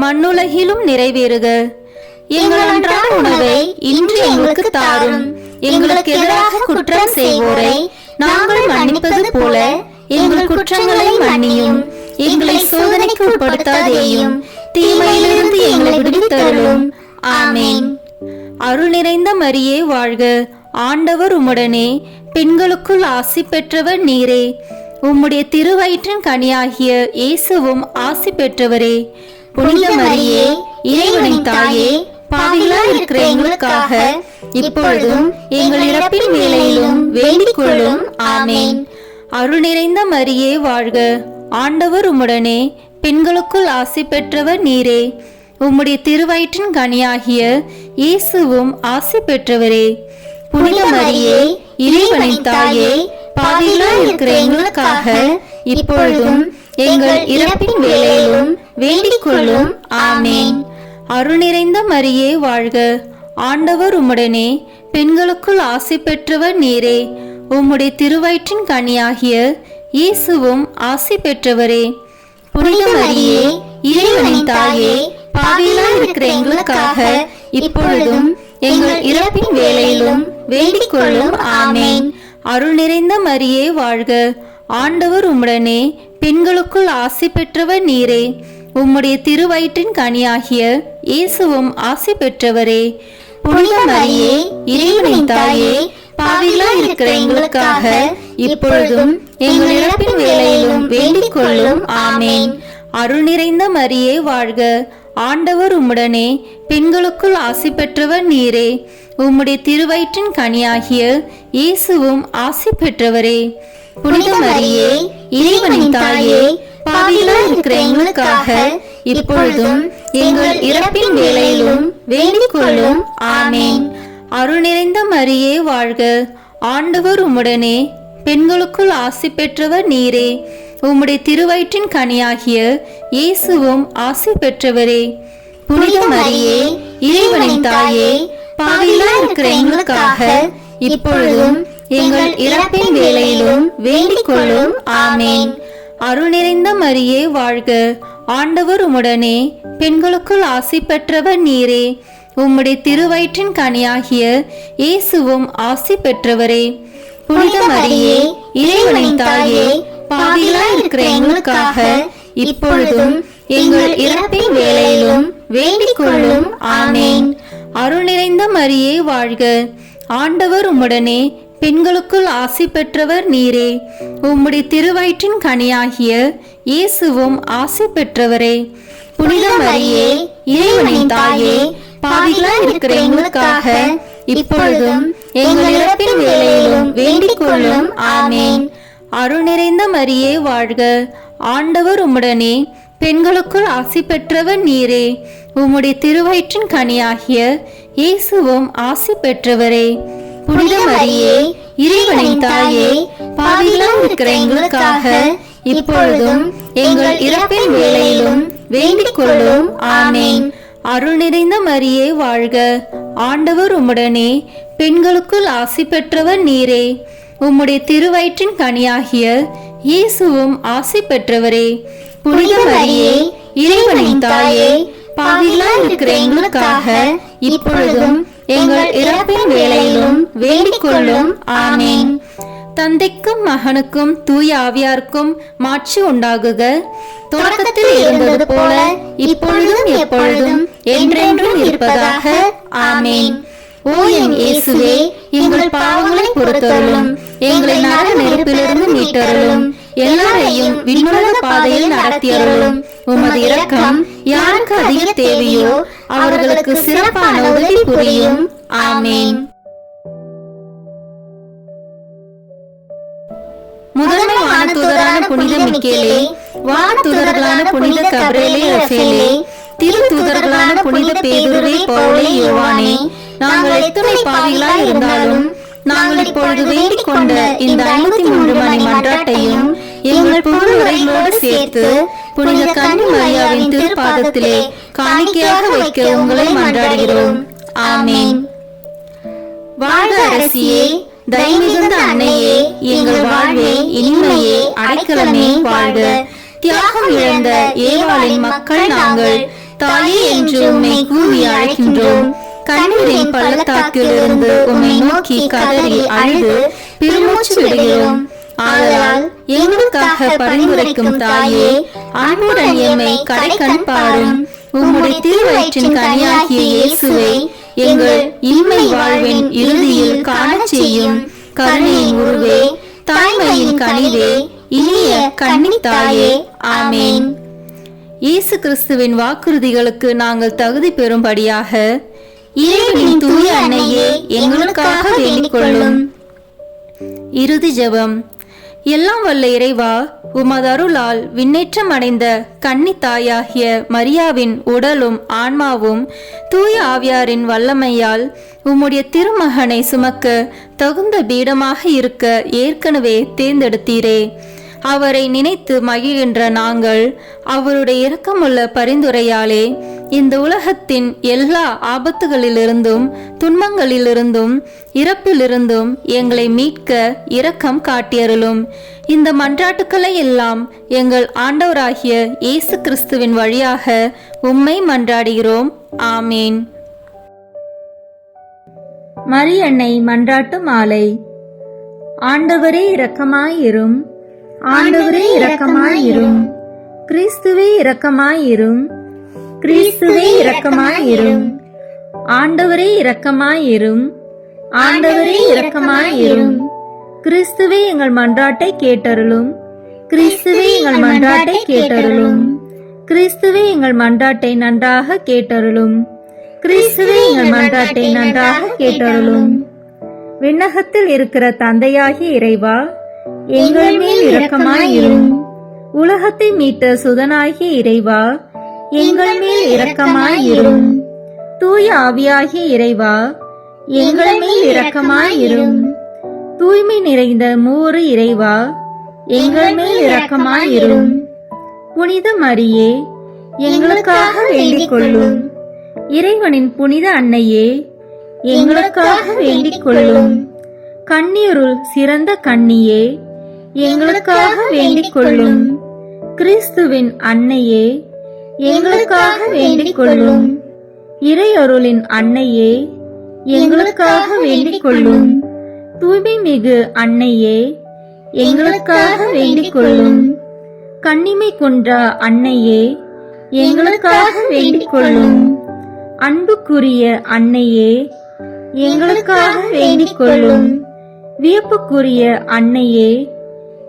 B: மண்ணுலகிலும் நிறைவேறுக. எங்கள் அன்றாட உணவை இன்று எங்களுக்கு தாரும். எங்களுக்கு எதிராக குற்றம் செய்வோரை நாங்கள் மன்னிப்பது போல எங்கள் குற்றங்களை மன்னியும். எங்களை சோதனைக்கு உட்படுத்தாதேயும், தீமையிலிருந்து எங்களை விடுவித்தருளும். ஆமேன். அருள் நிறைந்த மரியே வாழ்க. ஆண்டவர் உம்முடனே, பெண்களுக்குள் ஆசி பெற்றவர் நீரே. உம்முடைய திருவயிற்றின் கனியாகிய இயேசுவும் ஆசி பெற்றவரே. புனித மரியே, இறைவனின் தாயே, பாவிகளாய் இருக்கிற எங்களுக்காக இப்பொழுதும் எங்கள் இறப்பின் வேளையிலும் வேண்டிக் கொள்ளும். ஆமேன். அருள் நிறைந்த மரியே வாழ்க. ஆண்டவர் உம்முடனே, பெண்களுக்குள் ஆசி பெற்றவர் நீரே. உம்முடைய திருவயிற்றின் கனியாகிய இயேசுவும் ஆசி பெற்றவரே. புனித மரியே, இறைவனின் தாயே, பாவிகளாய் இருக்கிற எங்களுக்காக இப்பொழுதும் எங்கள் இறப்பின் வேளையிலும் வேண்டிக் கொள்ளும். ஆமேன். அருள் நிறைந்த மரியே வாழ்க. ஆண்டவர் உம்முடனே, பெண்களுக்குள் ஆசி பெற்றவர் நீரே. உம்முடைய திருவயிற்றின் கனியாகிய இயேசுவும் ஆசி பெற்றவரே. புனித மரியே, இறைவனின் தாயே, பாவிகளாய் இருக்கிற எங்களுக்காக இப்பொழுதும் எங்கள் இறப்பின் வேளையிலும் வேண்டிக் கொள்ளும். ஆமேன். அருள் நிறைந்த மரியே வாழ்க. ஆண்டவர் உம்முடனே, பெண்களுக்குள் ஆசி பெற்றவர் நீரே. உம்முடைய திருவயிற்றின் கனியாகிய இயேசுவும் ஆசி பெற்றவரே. புனித மரியே, இறைவனின் தாயே, பாவிகளாய் இருக்கிற எங்களுக்காக இப்பொழுதும் எங்கள் இறப்பின் வேளையிலும் வேண்டிக் கொள்ளும். ஆமேன். அருள் நிறைந்த மரியே வாழ்க. ஆண்டவர் உம்முடனே, பெண்களுக்குள் ஆசி பெற்றவர் நீரே. உம்முடைய திருவயிற்றின் கனியாகிய இயேசுவும் ஆசி பெற்றவரே. புனித மரியே, இறைவனின் தாயே, பாவிகளாய் இருக்கிற எங்களுக்காக இப்பொழுதும் எங்கள் இறப்பின் வேளையிலும் வேண்டிக் கொள்ளும். ஆமேன். அருள் நிறைந்த மரியே வாழ்க. ஆண்டவர் உம்முடனே, பெண்களுக்குள் ஆசி பெற்றவர் நீரே. உம்முடைய திருவயிற்றின் கனியாகிய இயேசுவும் ஆசி பெற்றவரே. புனித மரியே, இறைவனின் தாயே, பாவிகளாய் இருக்கிற எங்களுக்காக இப்பொழுதும் எங்கள் இறப்பின் வேளையிலும் வேண்டிக் கொள்ளும். ஆமேன். அருள் நிறைந்த மரியே வாழ்க. ஆண்டவர் உம்முடனே, பெண்களுக்குள் ஆசி பெற்றவர் நீரே. உம்முடைய திருவயிற்றின் கனியாகிய இயேசுவும் ஆசி பெற்றவரே. புனித மரியே, இறைவனின் தாயே, பாவிகளாய் இருக்கிற எங்களுக்காக இப்பொழுதும் எங்கள் இறப்பின் வேளையிலும் வேண்டிக் கொள்ளும். ஆமேன். அருள் நிறைந்த மரியே வாழ்க. ஆண்டவர் உம்முடனே, பெண்களுக்குள் ஆசி பெற்றவர் நீரே. உம்முடைய திருவயிற்றின் கனியாகிய இயேசுவும் ஆசி பெற்றவரே. புனித மரியே, இறைவனின் தாயே, பாவிகளாய் இருக்கிற எங்களுக்காக இப்பொழுதும் எங்கள் இறப்பின் வேளையிலும் வேண்டிக் கொள்ளும். ஆமேன். அருள் நிறைந்த மரியே வாழ்க. ஆண்டவர் உம்முடனே, பெண்களுக்குள் ஆசி பெற்றவர் நீரே. உம்முடைய திருவயிற்றின் கனியாகிய இயேசுவும் ஆசி பெற்றவரே. புனித மரியே, இறைவனின் தாயே, பாவிகளாய் இருக்கிற எங்களுக்காக இப்பொழுதும் எங்கள் இறப்பின் வேளையிலும் வேண்டிக் கொள்ளும். ஆமேன். அருள் நிறைந்த மரியே வாழ்க. ஆண்டவர் உம்முடனே, பெண்களுக்குள் ஆசி பெற்றவர் நீரே. உம்முடைய திருவயிற்றின் கனியாகிய இயேசுவும் ஆசி பெற்றவரே. புனித மரியே, இறைவனின் தாயே, பாவிகளாய் இருக்கிற எங்களுக்காக இப்பொழுதும் எங்கள் இறப்பின் வேளையிலும் வேண்டிக் கொள்ளும். ஆமேன். தந்தைக்கும் மகனுக்கும் தூய ஆவியாருக்கும் மாட்சி உண்டாகுக. தொடக்கத்தில் இருந்தது போல இப்பொழுதும் எப்பொழுதும் என்றென்றும் இருப்பதாக. ஆமேன். ஓ என் இயேசுவே, எங்கள் பாவங்களை பொறுத்தருளும், எங்களை நரக நெருப்பிலிருந்து மீட்டருளும். எல்லாரையும் விண்ணுலக பாதையில் நடத்தியருளும். உமது இரக்கம் யாருக்கு அதிக தேவையோ அவர்களுக்கு சிறப்பான உதவி புரியும். ஆமேன். முதன்மை வானதூதரான புனித மிக்கேலே, வானதூதர்களான புனித கபிரியேலே, ரஃபேலே, திருத்தூதர்களான புனித பேதுருவே, பவுலே, யோவானே, நாங்கள் எத்தனை பாவிகளாய் இருந்தாலும் நாங்கள் இப்பொழுது வேண்டிக் கொண்ட இந்த 53 மணி மன்றாட்டையும் எங்கள் புகழுரைகளோடு சேர்த்து புனித கன்னி மரியாவின் திருப்பாதத்திலே காணிக்கையாக வைக்க உங்களை மன்றாடுகிறோம். ஆமேன். வாழ்க அரசியே, தயமிகுந்த அன்னையே, எங்கள் வாழ்வே, இனிமையே, அடைக்கலமே, வாழ்க. தியாகம் இழந்த ஏவாளின் மக்கள் நாங்கள், தாயே என்று உம்மை கூவி அழைக்கின்றோம். கண்ணீரின் பள்ளத்தாக்கில் இருந்து உம்மை நோக்கி கதறி அழுது பெருமூச்சு விடுகிறோம். ஆதலால் எங்களுக்காக பரிந்துரைக்கும் தாயே, அன்புடன் எம்மை கடைக்கண் பாரும். உம்முடைய திருவயிற்றின் கனியாகிய இயேசுவை எங்கள் இம்மை வாழ்வின் இறுதியில் காணச் செய்யும். கருணையின் உருவே, தாய்மையின் கனிவே, இனிய கன்னித் தாயே. ஆமேன். இயேசு கிறிஸ்துவின் வாக்குறுதிகளுக்கு நாங்கள் தகுதி பெறும்படியாக இறைவனின் தூய அன்னையே, எங்களுக்காக வேண்டிக் கொள்ளும். இறுதி ஜெபம். எல்லாம் வல்ல இறைவா, உமது அருளால் விண்ணேற்றம் அடைந்த கன்னி தாயாகிய மரியாவின் உடலும் ஆன்மாவும் தூய ஆவியாரின் வல்லமையால் உம்முடைய திருமகனை சுமக்க தகுந்த பீடமாக இருக்க ஏற்கனவே தேர்ந்தெடுத்தீரே. அவரை நினைத்து மகிழ்கின்ற நாங்கள் அவருடைய இரக்கமுள்ள பரிந்துரையாலே இந்த உலகத்தின் எல்லா ஆபத்துகளிலிருந்தும் துன்பங்களிலிருந்தும் இறப்பிலிருந்தும் எங்களை மீட்க இரக்கம் காட்டியருளும். இந்த மன்றாட்டுக்களை எல்லாம் எங்கள் ஆண்டவராகிய இயேசு கிறிஸ்துவின் வழியாக உம்மை மன்றாடுகிறோம். ஆமேன். மரியன்னை மன்றாட்டு மாலை. ஆண்டவரே இரக்கமாயிரும். ஆண்டவரே இரக்கமாயிரும். கிறிஸ்துவே இரக்கமாயிரும். கிறிஸ்துவே இரக்கமாயிரும். ஆண்டவரே இரக்கமாயிரும். ஆண்டவரே இரக்கமாயிரும். கிறிஸ்துவே எங்கள் மன்றாட்டை கேட்டருளும். கிறிஸ்துவே எங்கள் மன்றாட்டை கேட்டருளும். கிறிஸ்துவே எங்கள் மன்றாட்டை நன்றாக கேட்டருளும். கிறிஸ்துவே எங்கள் மன்றாட்டை நன்றாக கேட்டருளும். விண்ணகத்தில் இருக்கிற தந்தையாகிய இறைவா, எங்கள் மேல் இரக்கமாயிரும். உலகத்தை மீட்ட சுதனாகிய இறைவா, எங்கள் மேல் இரக்கமாயிரும். தூய ஆவியாகிய இறைவா, எங்கள் மேல் இரக்கமாயிரும். தூய்மை நிறைந்த மூவரு இறைவா, எங்கள் மேல் இரக்கமாயிரும். புனித மரியே, எங்களுக்காக வேண்டிக் கொள்ளும். இறைவனின் புனித அன்னையே, எங்களுக்காக வேண்டிக் கொள்ளும். கன்னியருள் சிறந்த கன்னியே, எங்களுக்காக வேண்டிக் கொள்ளும். கிறிஸ்துவின் அன்னையே, எங்களுக்காக வேண்டிக் கொள்ளும். இறையருளின் அன்னையே, எங்களுக்காக வேண்டிக் கொள்ளும். தூய்மை மிகு அன்னையே, எங்களுக்காக வேண்டிக் கொள்ளும். கன்னிமை குன்றா அன்னையே, எங்களுக்காக வேண்டிக் கொள்ளும். அன்புக்குரிய அன்னையே, எங்களுக்காக வேண்டிக் கொள்ளும். வியப்புக்குரிய அன்னையே,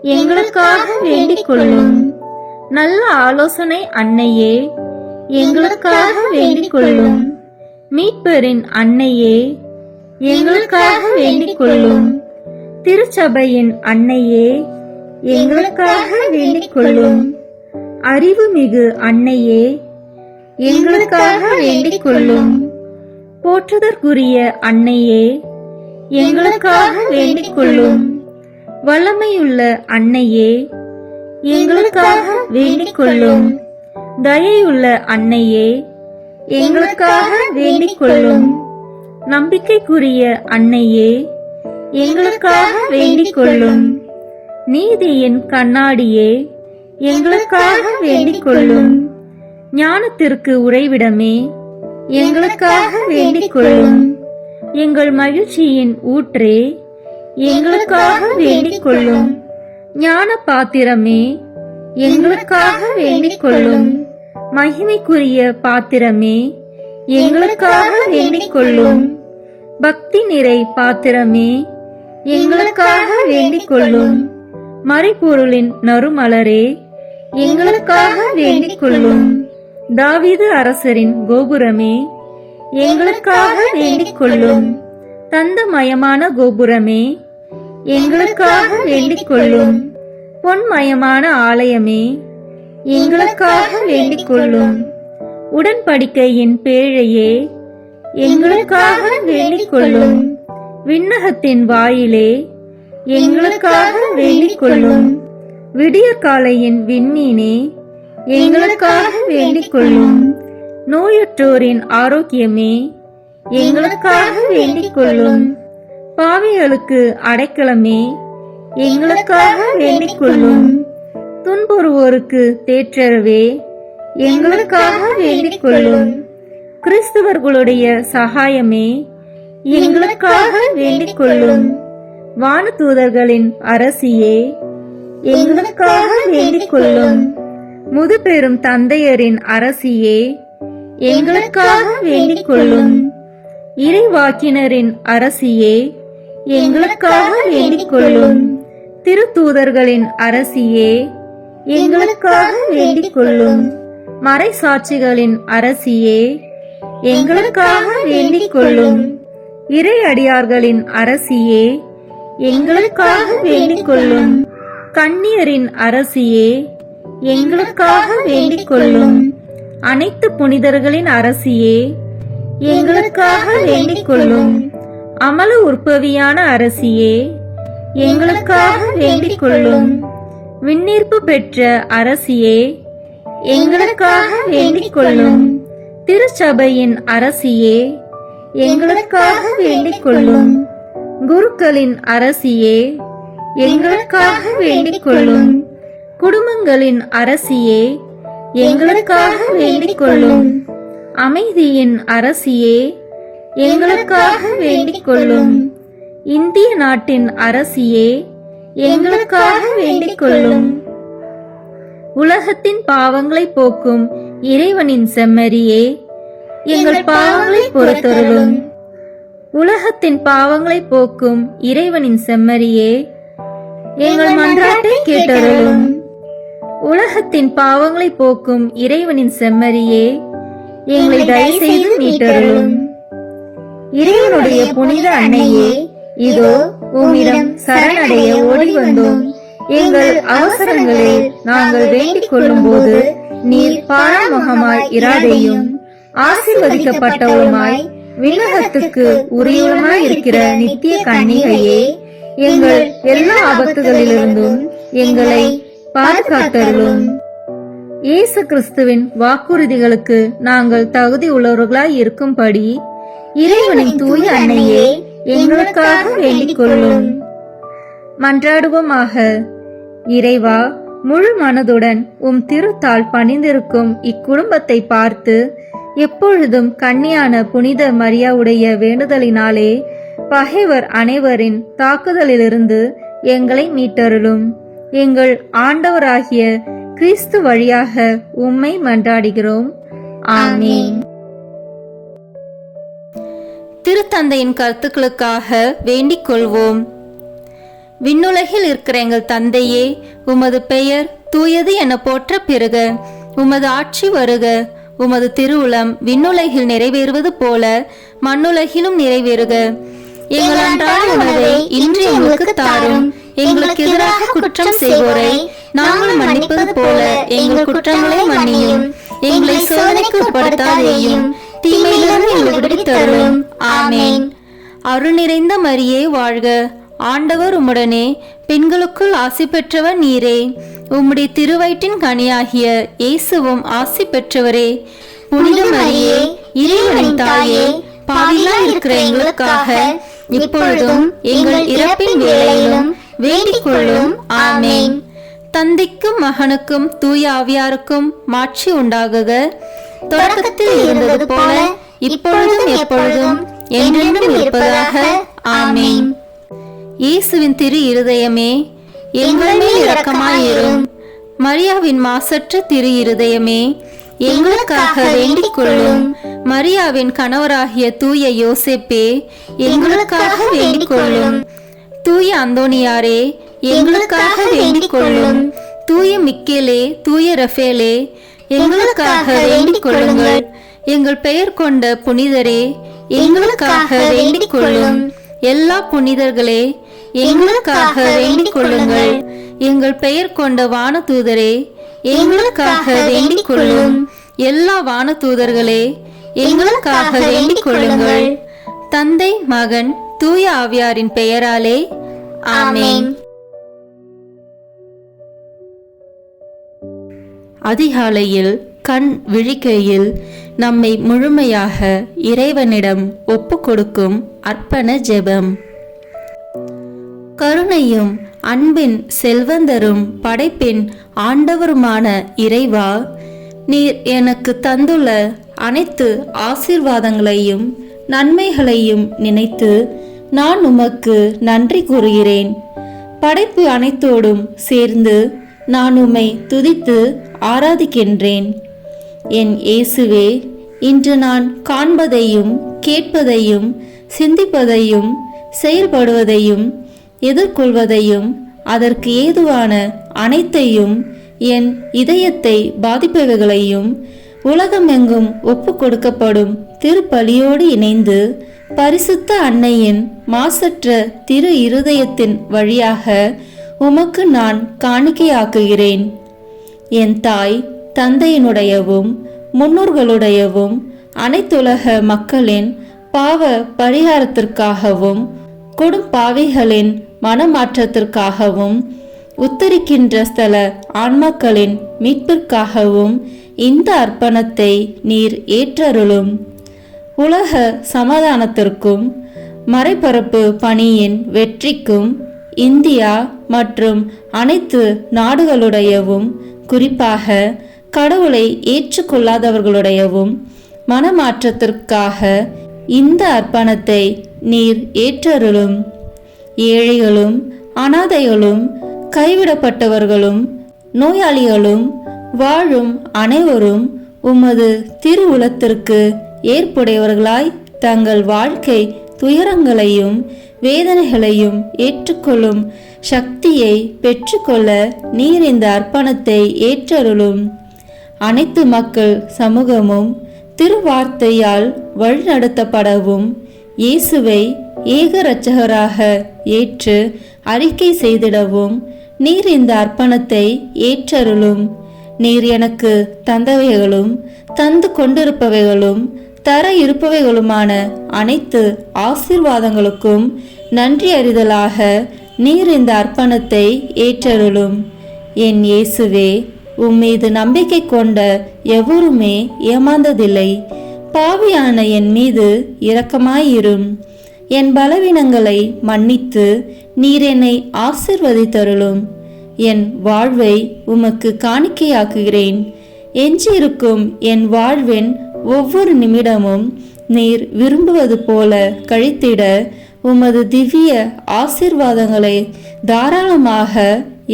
B: எங்களுக்காக வேண்டிக் கொள்ளும். நல்ல ஆலோசனை அன்னையே, எங்களுக்காக வேண்டிக் கொள்ளும். மீட்பரின் அன்னையே, எங்களுக்காக வேண்டிக் கொள்ளும். திருச்சபையின் அன்னையே, எங்களுக்காக வேண்டிக் கொள்ளும். அறிவுமிகு அன்னையே, எங்களுக்காக வேண்டிக் கொள்ளும். போற்றுதற்குரிய அன்னையே, எங்களுக்காக வேண்டிக் கொள்ளும். வல்லமையுள்ள அன்னையே, எங்களுக்காக வேண்டிக் கொள்ளும். தயையுள்ள அன்னையே, எங்களுக்காக வேண்டிக் கொள்ளும். நம்பிக்கைக்குரிய அன்னையே, எங்களுக்காக வேண்டிக் கொள்ளும். நீதியின் கண்ணாடியே, எங்களுக்காக வேண்டிக் கொள்ளும். ஞானத்திற்கு உறைவிடமே, எங்களுக்காக வேண்டிக் கொள்ளும். எங்கள் மகிழ்ச்சியின் ஊற்றே, எங்களுக்காக வேண்டிக் கொள்ளும். ஞான பாத்திரமே, எங்களுக்காக வேண்டிக் கொள்ளும். மகிமைக்குரிய பாத்திரமே, எங்களுக்காக வேண்டிக் கொள்ளும். பக்தி நிறை பாத்திரமே, எங்களுக்காக வேண்டிக் கொள்ளும். மறைபொருளின் நறுமலரே, எங்களுக்காக வேண்டிக் கொள்ளும். தாவீது அரசரின் கோபுரமே, எங்களுக்காக வேண்டிக் கொள்ளும். தந்தமயமான கோபுரமே, எங்களுக்காக வேண்டிக் கொள்ளும். பொன்மயமான ஆலயமே, எங்களுக்காக வேண்டிக் கொள்ளும். உடன்படிக்கையின் பேழையே, எங்களுக்காக வேண்டிக் கொள்ளும். விண்ணகத்தின் வாயிலே, எங்களுக்காக வேண்டிக் கொள்ளும். விடியற்காலையின் விண்மீனே, எங்களுக்காக வேண்டிக் கொள்ளும். நோயுற்றோரின் ஆரோக்கியமே, எங்களுக்காக வேண்டிக் கொள்ளும். பாவிகளுக்கு அடைக்கலமே, எங்களுக்காக வேண்டிக் கொள்ளும். துன்புறுவோருக்கு தேற்றரவே, எங்களுக்காக வேண்டிக் கொள்ளும். கிறிஸ்தவர்களுடைய சகாயமே, எங்களுக்காக வேண்டிக் கொள்ளும். வானதூதர்களின் அரசியே, எங்களுக்காக வேண்டிக் கொள்ளும். முதுபெரும் தந்தையரின் அரசியே, எங்களுக்காக வேண்டிக் கொள்ளும். இறைவாக்கினரின் அரசியே, எங்களுக்காக வேண்டிக் கொள்ளும். திருத்தூதர்களின் அரசியே, எங்களுக்காக வேண்டிக் கொள்ளும். மறைசாட்சிகளின் அரசியே, எங்களுக்காக வேண்டிக் கொள்ளும். இறையடியார்களின் அரசியே, எங்களுக்காக வேண்டிக் கொள்ளும். கன்னியரின் அரசியே, எங்களுக்காக வேண்டிக் கொள்ளும். அனைத்து புனிதர்களின் அரசியே, எங்களுக்காக வேண்டிக் கொள்ளும். அமல உற்பவியான அரசியே, எங்களுக்காக வேண்டிக் கொள்ளும். விண்ணீர்ப்பு பெற்ற அரசியே, எங்களுக்காக வேண்டிக் கொள்ளும். திருச்சபையின் அரசியே, எங்களுக்காக வேண்டிக் கொள்ளும். குருக்களின் அரசியே, எங்களுக்காக வேண்டிக் கொள்ளும். குடும்பங்களின் அரசியே, எங்களுக்காக வேண்டிக் கொள்ளும். அமைதியின் அரசியே, எங்களுக்காக வேண்டிக் கொள்ளும். இந்திய நாட்டின் அரசியே, எங்களுக்காக வேண்டிக் கொள்ளும். உலகத்தின் பாவங்களை போக்கும் இறைவனின் செம்மறியே, எங்கள் பாவங்களை பொறுத்தருளும். உலகத்தின் பாவங்களை போக்கும் இறைவனின் செம்மறியே, எங்கள் மன்றாட்டை கேட்டருளும். உலகத்தின் பாவங்களை போக்கும் இறைவனின் செம்மறியே, எங்களை தயவு செய்து மீட்டருளும். இறைவனுடைய புனித அன்னையே, இதோ உம்மிடம் சரணடைய ஓடி வந்தோம். எங்கள் அவசரங்களில் நாங்கள் வேண்டிக் கொள்ளும் போது நீர் பாராமுகமாய் இராதேயும். ஆசீர்வதிக்கப்பட்டவளுமாய் விண்ணகத்துக்கு உரியவளுமாய் இருக்கிற நித்திய கன்னிகையே, எங்கள் எல்லா ஆபத்துகளிலிருந்தும் எங்களை பாதுகாத்தருளும். இயேசு கிறிஸ்துவின் வாக்குறுதிகளுக்கு நாங்கள் தகுதி உள்ளவர்களாய் இருக்கும்படி இறைவனின் தூய அன்னையே, எங்களுக்காக வேண்டிக் கொள்ளும். மன்றாடுவோமாக. இறைவா, முழு மனதுடன் உம் திருத்தால் பணிந்திருக்கும் இக்குடும்பத்தை பார்த்து எப்பொழுதும் கன்னியான புனித மரியாவுடைய வேண்டுதலினாலே பகைவர் அனைவரின் தாக்குதலிலிருந்து எங்களை மீட்டருளும். எங்கள் ஆண்டவராகிய கிறிஸ்து வழியாக உம்மை மன்றாடுகிறோம். ஆமென். திருத்தந்தையின் கருத்துக்களுக்காக வேண்டிக் கொள்வோம். விண்ணுலகில் இருக்கிற எங்கள் தந்தையே, உமது பெயர் தூயது என போற்ற பெறுக. உமது ஆட்சி வருக. உமது திருவுளம் விண்ணுலகில் நிறைவேறுவது போல மண்ணுலகிலும் நிறைவேறுக. எங்கள் அன்றாட உணவை இன்று எங்களுக்கு தாரும். எங்களுக்கு எதிராக குற்றம் செய்வோரை நாங்கள் மன்னிப்பது போல எங்கள் குற்றங்களை மன்னியும். எங்களை சோதனைக்கு உட்படுத்தாதேயும், தீமையிலிருந்து எங்களை விடுவித்தருளும். ஆமென். அருள் நிறைந்த மரியே வாழ்க. ஆண்டவர் உம்முடனே, பெண்களுக்குள் ஆசி பெற்றவர் நீரே. உம்முடைய திருவயிற்றின் கனியாகிய இயேசுவும் ஆசி பெற்றவரே. புனித மரியே, இறைவனின் தாயே, பாவிகளாய் இருக்கிற எங்களுக்காக இப்பொழுதும் எங்கள் இறப்பின் வேளையிலும் வேண்டிக் கொள்ளும். ஆமென். தந்தைக்கும் மகனுக்கும் தூய ஆவியாருக்கும் மாட்சி உண்டாகுக. தொடக்கத்தில் இருந்தது போல இப்பொழுதும் எப்பொழுதும் என்றென்றும் இருப்பதாக. ஆமென். இயேசுவின் திரு இருதயமே, எங்கள் மேல் இரக்கமாயிரும். மரியாவின் மாசற்ற திரு இருதயமே, எங்களுக்காக வேண்டிக் கொள்ளும். மரியாவின் கணவராகிய தூய யோசேப்பே, எங்களுக்காக வேண்டிக் கொள்ளும். தூய அந்தோனியாரே எங்களுக்காக வேண்டிக் கொள்ளும். தூய மிக்கேலே, தூய ரஃபேலே எங்களுக்காக வேண்டிக் கொள்ளுங்கள். எங்கள் பெயர் கொண்ட புனிதரே எங்களுக்காக வேண்டிக் கொள்ளும். எல்லா புனிதர்களே எங்களுக்காக வேண்டிக் கொள்ளுங்கள். எங்கள் பெயர் கொண்ட வானதூதரே எங்களுக்காக வேண்டிக் கொள்ளும். எல்லா வானதூதர்களே எங்களுக்காக வேண்டிக் கொள்ளுங்கள். தந்தை, மகன், தூய ஆவியாரின் பெயராலே ஆமென். அதிகாலையில் கண் விழிக்கையில் நம்மை முழுமையாக இறைவனிடம் ஒப்பு கொடுக்கும் அர்ப்பண ஜெபம். கருணையும் அன்பின் செல்வந்தரும் படைப்பின் ஆண்டவருமான இறைவா, நீர் எனக்கு தந்துள்ள அனைத்து ஆசீர்வாதங்களையும் நன்மைகளையும் நினைத்து நான் உமக்கு நன்றி கூறுகிறேன். படைப்பு அனைத்தோடும் சேர்ந்து நான் உம்மை துதித்து ஆராதிக்கின்றேன். என் இயேசுவே, இன்று நான் காண்பதையும் கேட்பதையும் சிந்திப்பதையும் செயல்படுவதையும் எதிர்கொள்வதையும் அதற்கு ஏதுவான அனைத்தையும் என் இதயத்தை பாதிப்பவைகளையும் உலகமெங்கும் ஒப்பு கொடுக்கப்படும் திருப்பலியோடு இணைந்து பரிசுத்த அன்னையின் மாசற்ற திரு இருதயத்தின் வழியாக உமக்கு நான் காணிக்கையாக்குகிறேன். என் தாய் தந்தையினுடையவும் முன்னோர்களுடையவும் அனைத்துலக மக்களின் பாவ பரிகாரத்திற்காகவும் கொடும்பாவிகளின் மனமாற்றத்திற்காகவும் உத்தரிக்கின்ற ஸ்தல ஆன்மாக்களின் மீட்பிற்காகவும் இந்த அர்ப்பணத்தை நீர் ஏற்றருளும். உலக சமாதானத்திற்கும் மறைபரப்பு பணியின் வெற்றிக்கும் இந்தியா மற்றும் அனைத்து நாடுகளுடையவும் குறிப்பாக கடவுளை ஏற்றுக்கொள்ளாதவர்களுடையவும் மனமாற்றத்திற்காக இந்த அர்ப்பணத்தை நீர் ஏற்றருளும். ஏழைகளும் அனாதைகளும் கைவிடப்பட்டவர்களும் நோயாளிகளும் வாழும் அனைவரும் உமது திருவுளத்திற்கு ஏற்புடையவர்களாய் தங்கள் வாழ்க்கை துயரங்களையும் வேதனைகளையும் ஏற்றுக்கொள்ளும் சக்தியை பெற்றுக்கொள்ள நீர் இந்த அர்ப்பணத்தை ஏற்றருளும். அனைத்து மக்கள் சமூகமும் திருவார்த்தையால் வழிநடத்தப்படவும் இயேசுவை ஏக இரட்சகராக ஏற்று அறிக்கை செய்திடவும் நீர் இந்த அர்ப்பணத்தை ஏற்றருளும். நீர் எனக்கு தந்தவைகளும் தந்து கொண்டிருப்பவைகளும் தர இருப்பவைகளுமான அனைத்து ஆசீர்வாதங்களுக்கும் நன்றி அறிதலாக நீர் இந்த அர்ப்பணத்தை ஏற்றருளும். என் இயேசுவே, உம்மீது நம்பிக்கை கொண்ட எவருமே ஏமாந்ததில்லை. பாவியான என் மீது இரக்கமாயிரும். என் பலவீனங்களை மன்னித்து நீர் என்னை ஆசிர்வதித்தருளும். என் வாழ்வை உமக்கு காணிக்கையாக்குகிறேன். எஞ்சியிருக்கும் என் வாழ்வின் ஒவ்வொரு நிமிடமும் நீர் விரும்புவது போல கழித்திட உமது திவ்ய ஆசீர்வாதங்களை தாராளமாக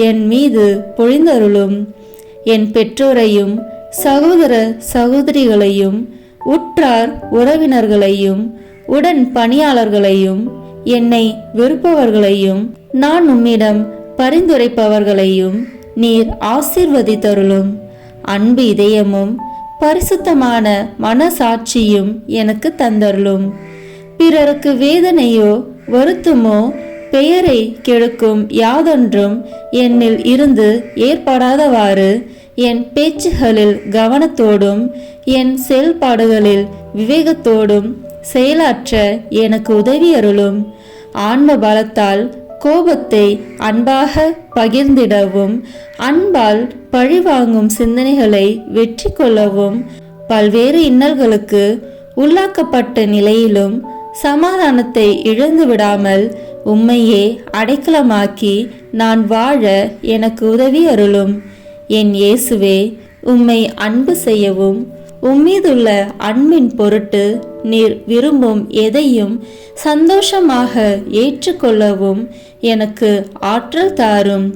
B: என் மீது பொழிந்தருளும். என் பெற்றோரையும் சகோதர சகோதரிகளையும் உற்றார் உறவினர்களையும் உடன் பணியாளர்களையும் என்னை வெறுப்பவர்களையும் நான் உம்மிடம் பரிந்துரைப்பவர்களையும் நீர் ஆசீர்வதித்தருளும். அன்பு இதயமும் பரிசுத்தமான மனசாட்சியும் எனக்கு தந்தருளும். பிறருக்கு வேதனையோ வருத்தமோ பெயரை கெடுக்கும் யாதொன்றும் என்னில் இருந்து ஏற்படாதவாறு என் பேச்சுகளில் கவனத்தோடும் என் செயல்பாடுகளில் விவேகத்தோடும் செயலாற்ற எனக்கு உதவி அருளும். ஆன்ம பலத்தால் கோபத்தை அன்பாக பகிர்ந்திடவும் அன்பால் பழிவாங்கும் சிந்தனைகளை வெற்றி கொள்ளவும் பல்வேறு இன்னல்களுக்கு உள்ளாக்கப்பட்ட நிலையிலும் சமாதானத்தை இழந்து விடாமல் உம்மையே அடைக்கலமாக்கி நான் வாழ எனக்கு உதவி அருளும். என் இயேசுவே, உம்மை அன்பு செய்யவும் உம்மீதுள்ள அன்பின் பொருட்டு நீர் விரும்பும் எதையும் சந்தோஷமாக ஏற்றுக்கொள்ளவும் எனக்கு ஆற்றல் தாரும்.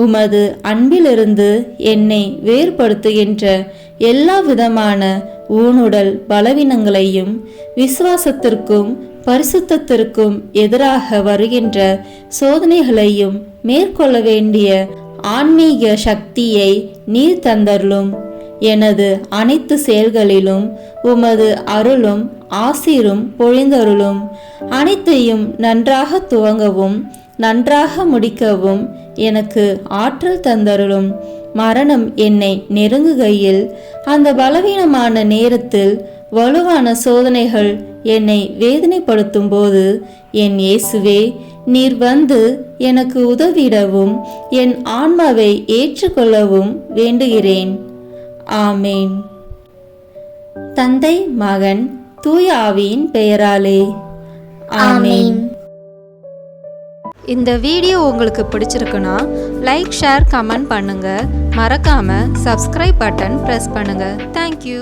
B: உமது அன்பிலிருந்து என்னை வேறுபடுத்துகின்ற எல்லா விதமான ஊனுடல் பலவீனங்களையும் விசுவாசத்திற்கும் பரிசுத்தத்திற்கும் எதிராக வருகின்ற சோதனைகளையும் மேற்கொள்ள வேண்டிய ஆன்மீக சக்தியை நீர் தந்தருளும். எனது அனைத்து செயல்களிலும் உமது அருளும் ஆசீரும் பொழிந்தருளும். அனைத்தையும் நன்றாக துவங்கவும் நன்றாக முடிக்கவும் எனக்கு ஆற்றல் தந்தருளும். மரணம் என்னை நெருங்குகையில் அந்த பலவீனமான நேரத்தில் வலுவான சோதனைகள் என்னை வேதனைப்படுத்தும் போது என் இயேசுவே, நீர் வந்து எனக்கு உதவிடவும் என் ஆன்மாவை ஏற்றுக்கொள்ளவும் வேண்டுகிறேன். ஆமேன். தந்தை, மகன், தூய ஆவியின் பெயராலே ஆமேன்.
C: இந்த வீடியோ உங்களுக்கு பிடிச்சிருக்குன்னா லைக், ஷேர், கமெண்ட் பண்ணுங்க. மறக்காம சப்ஸ்கிரைப் பட்டன் பிரஸ் பண்ணுங்க. தேங்க்யூ.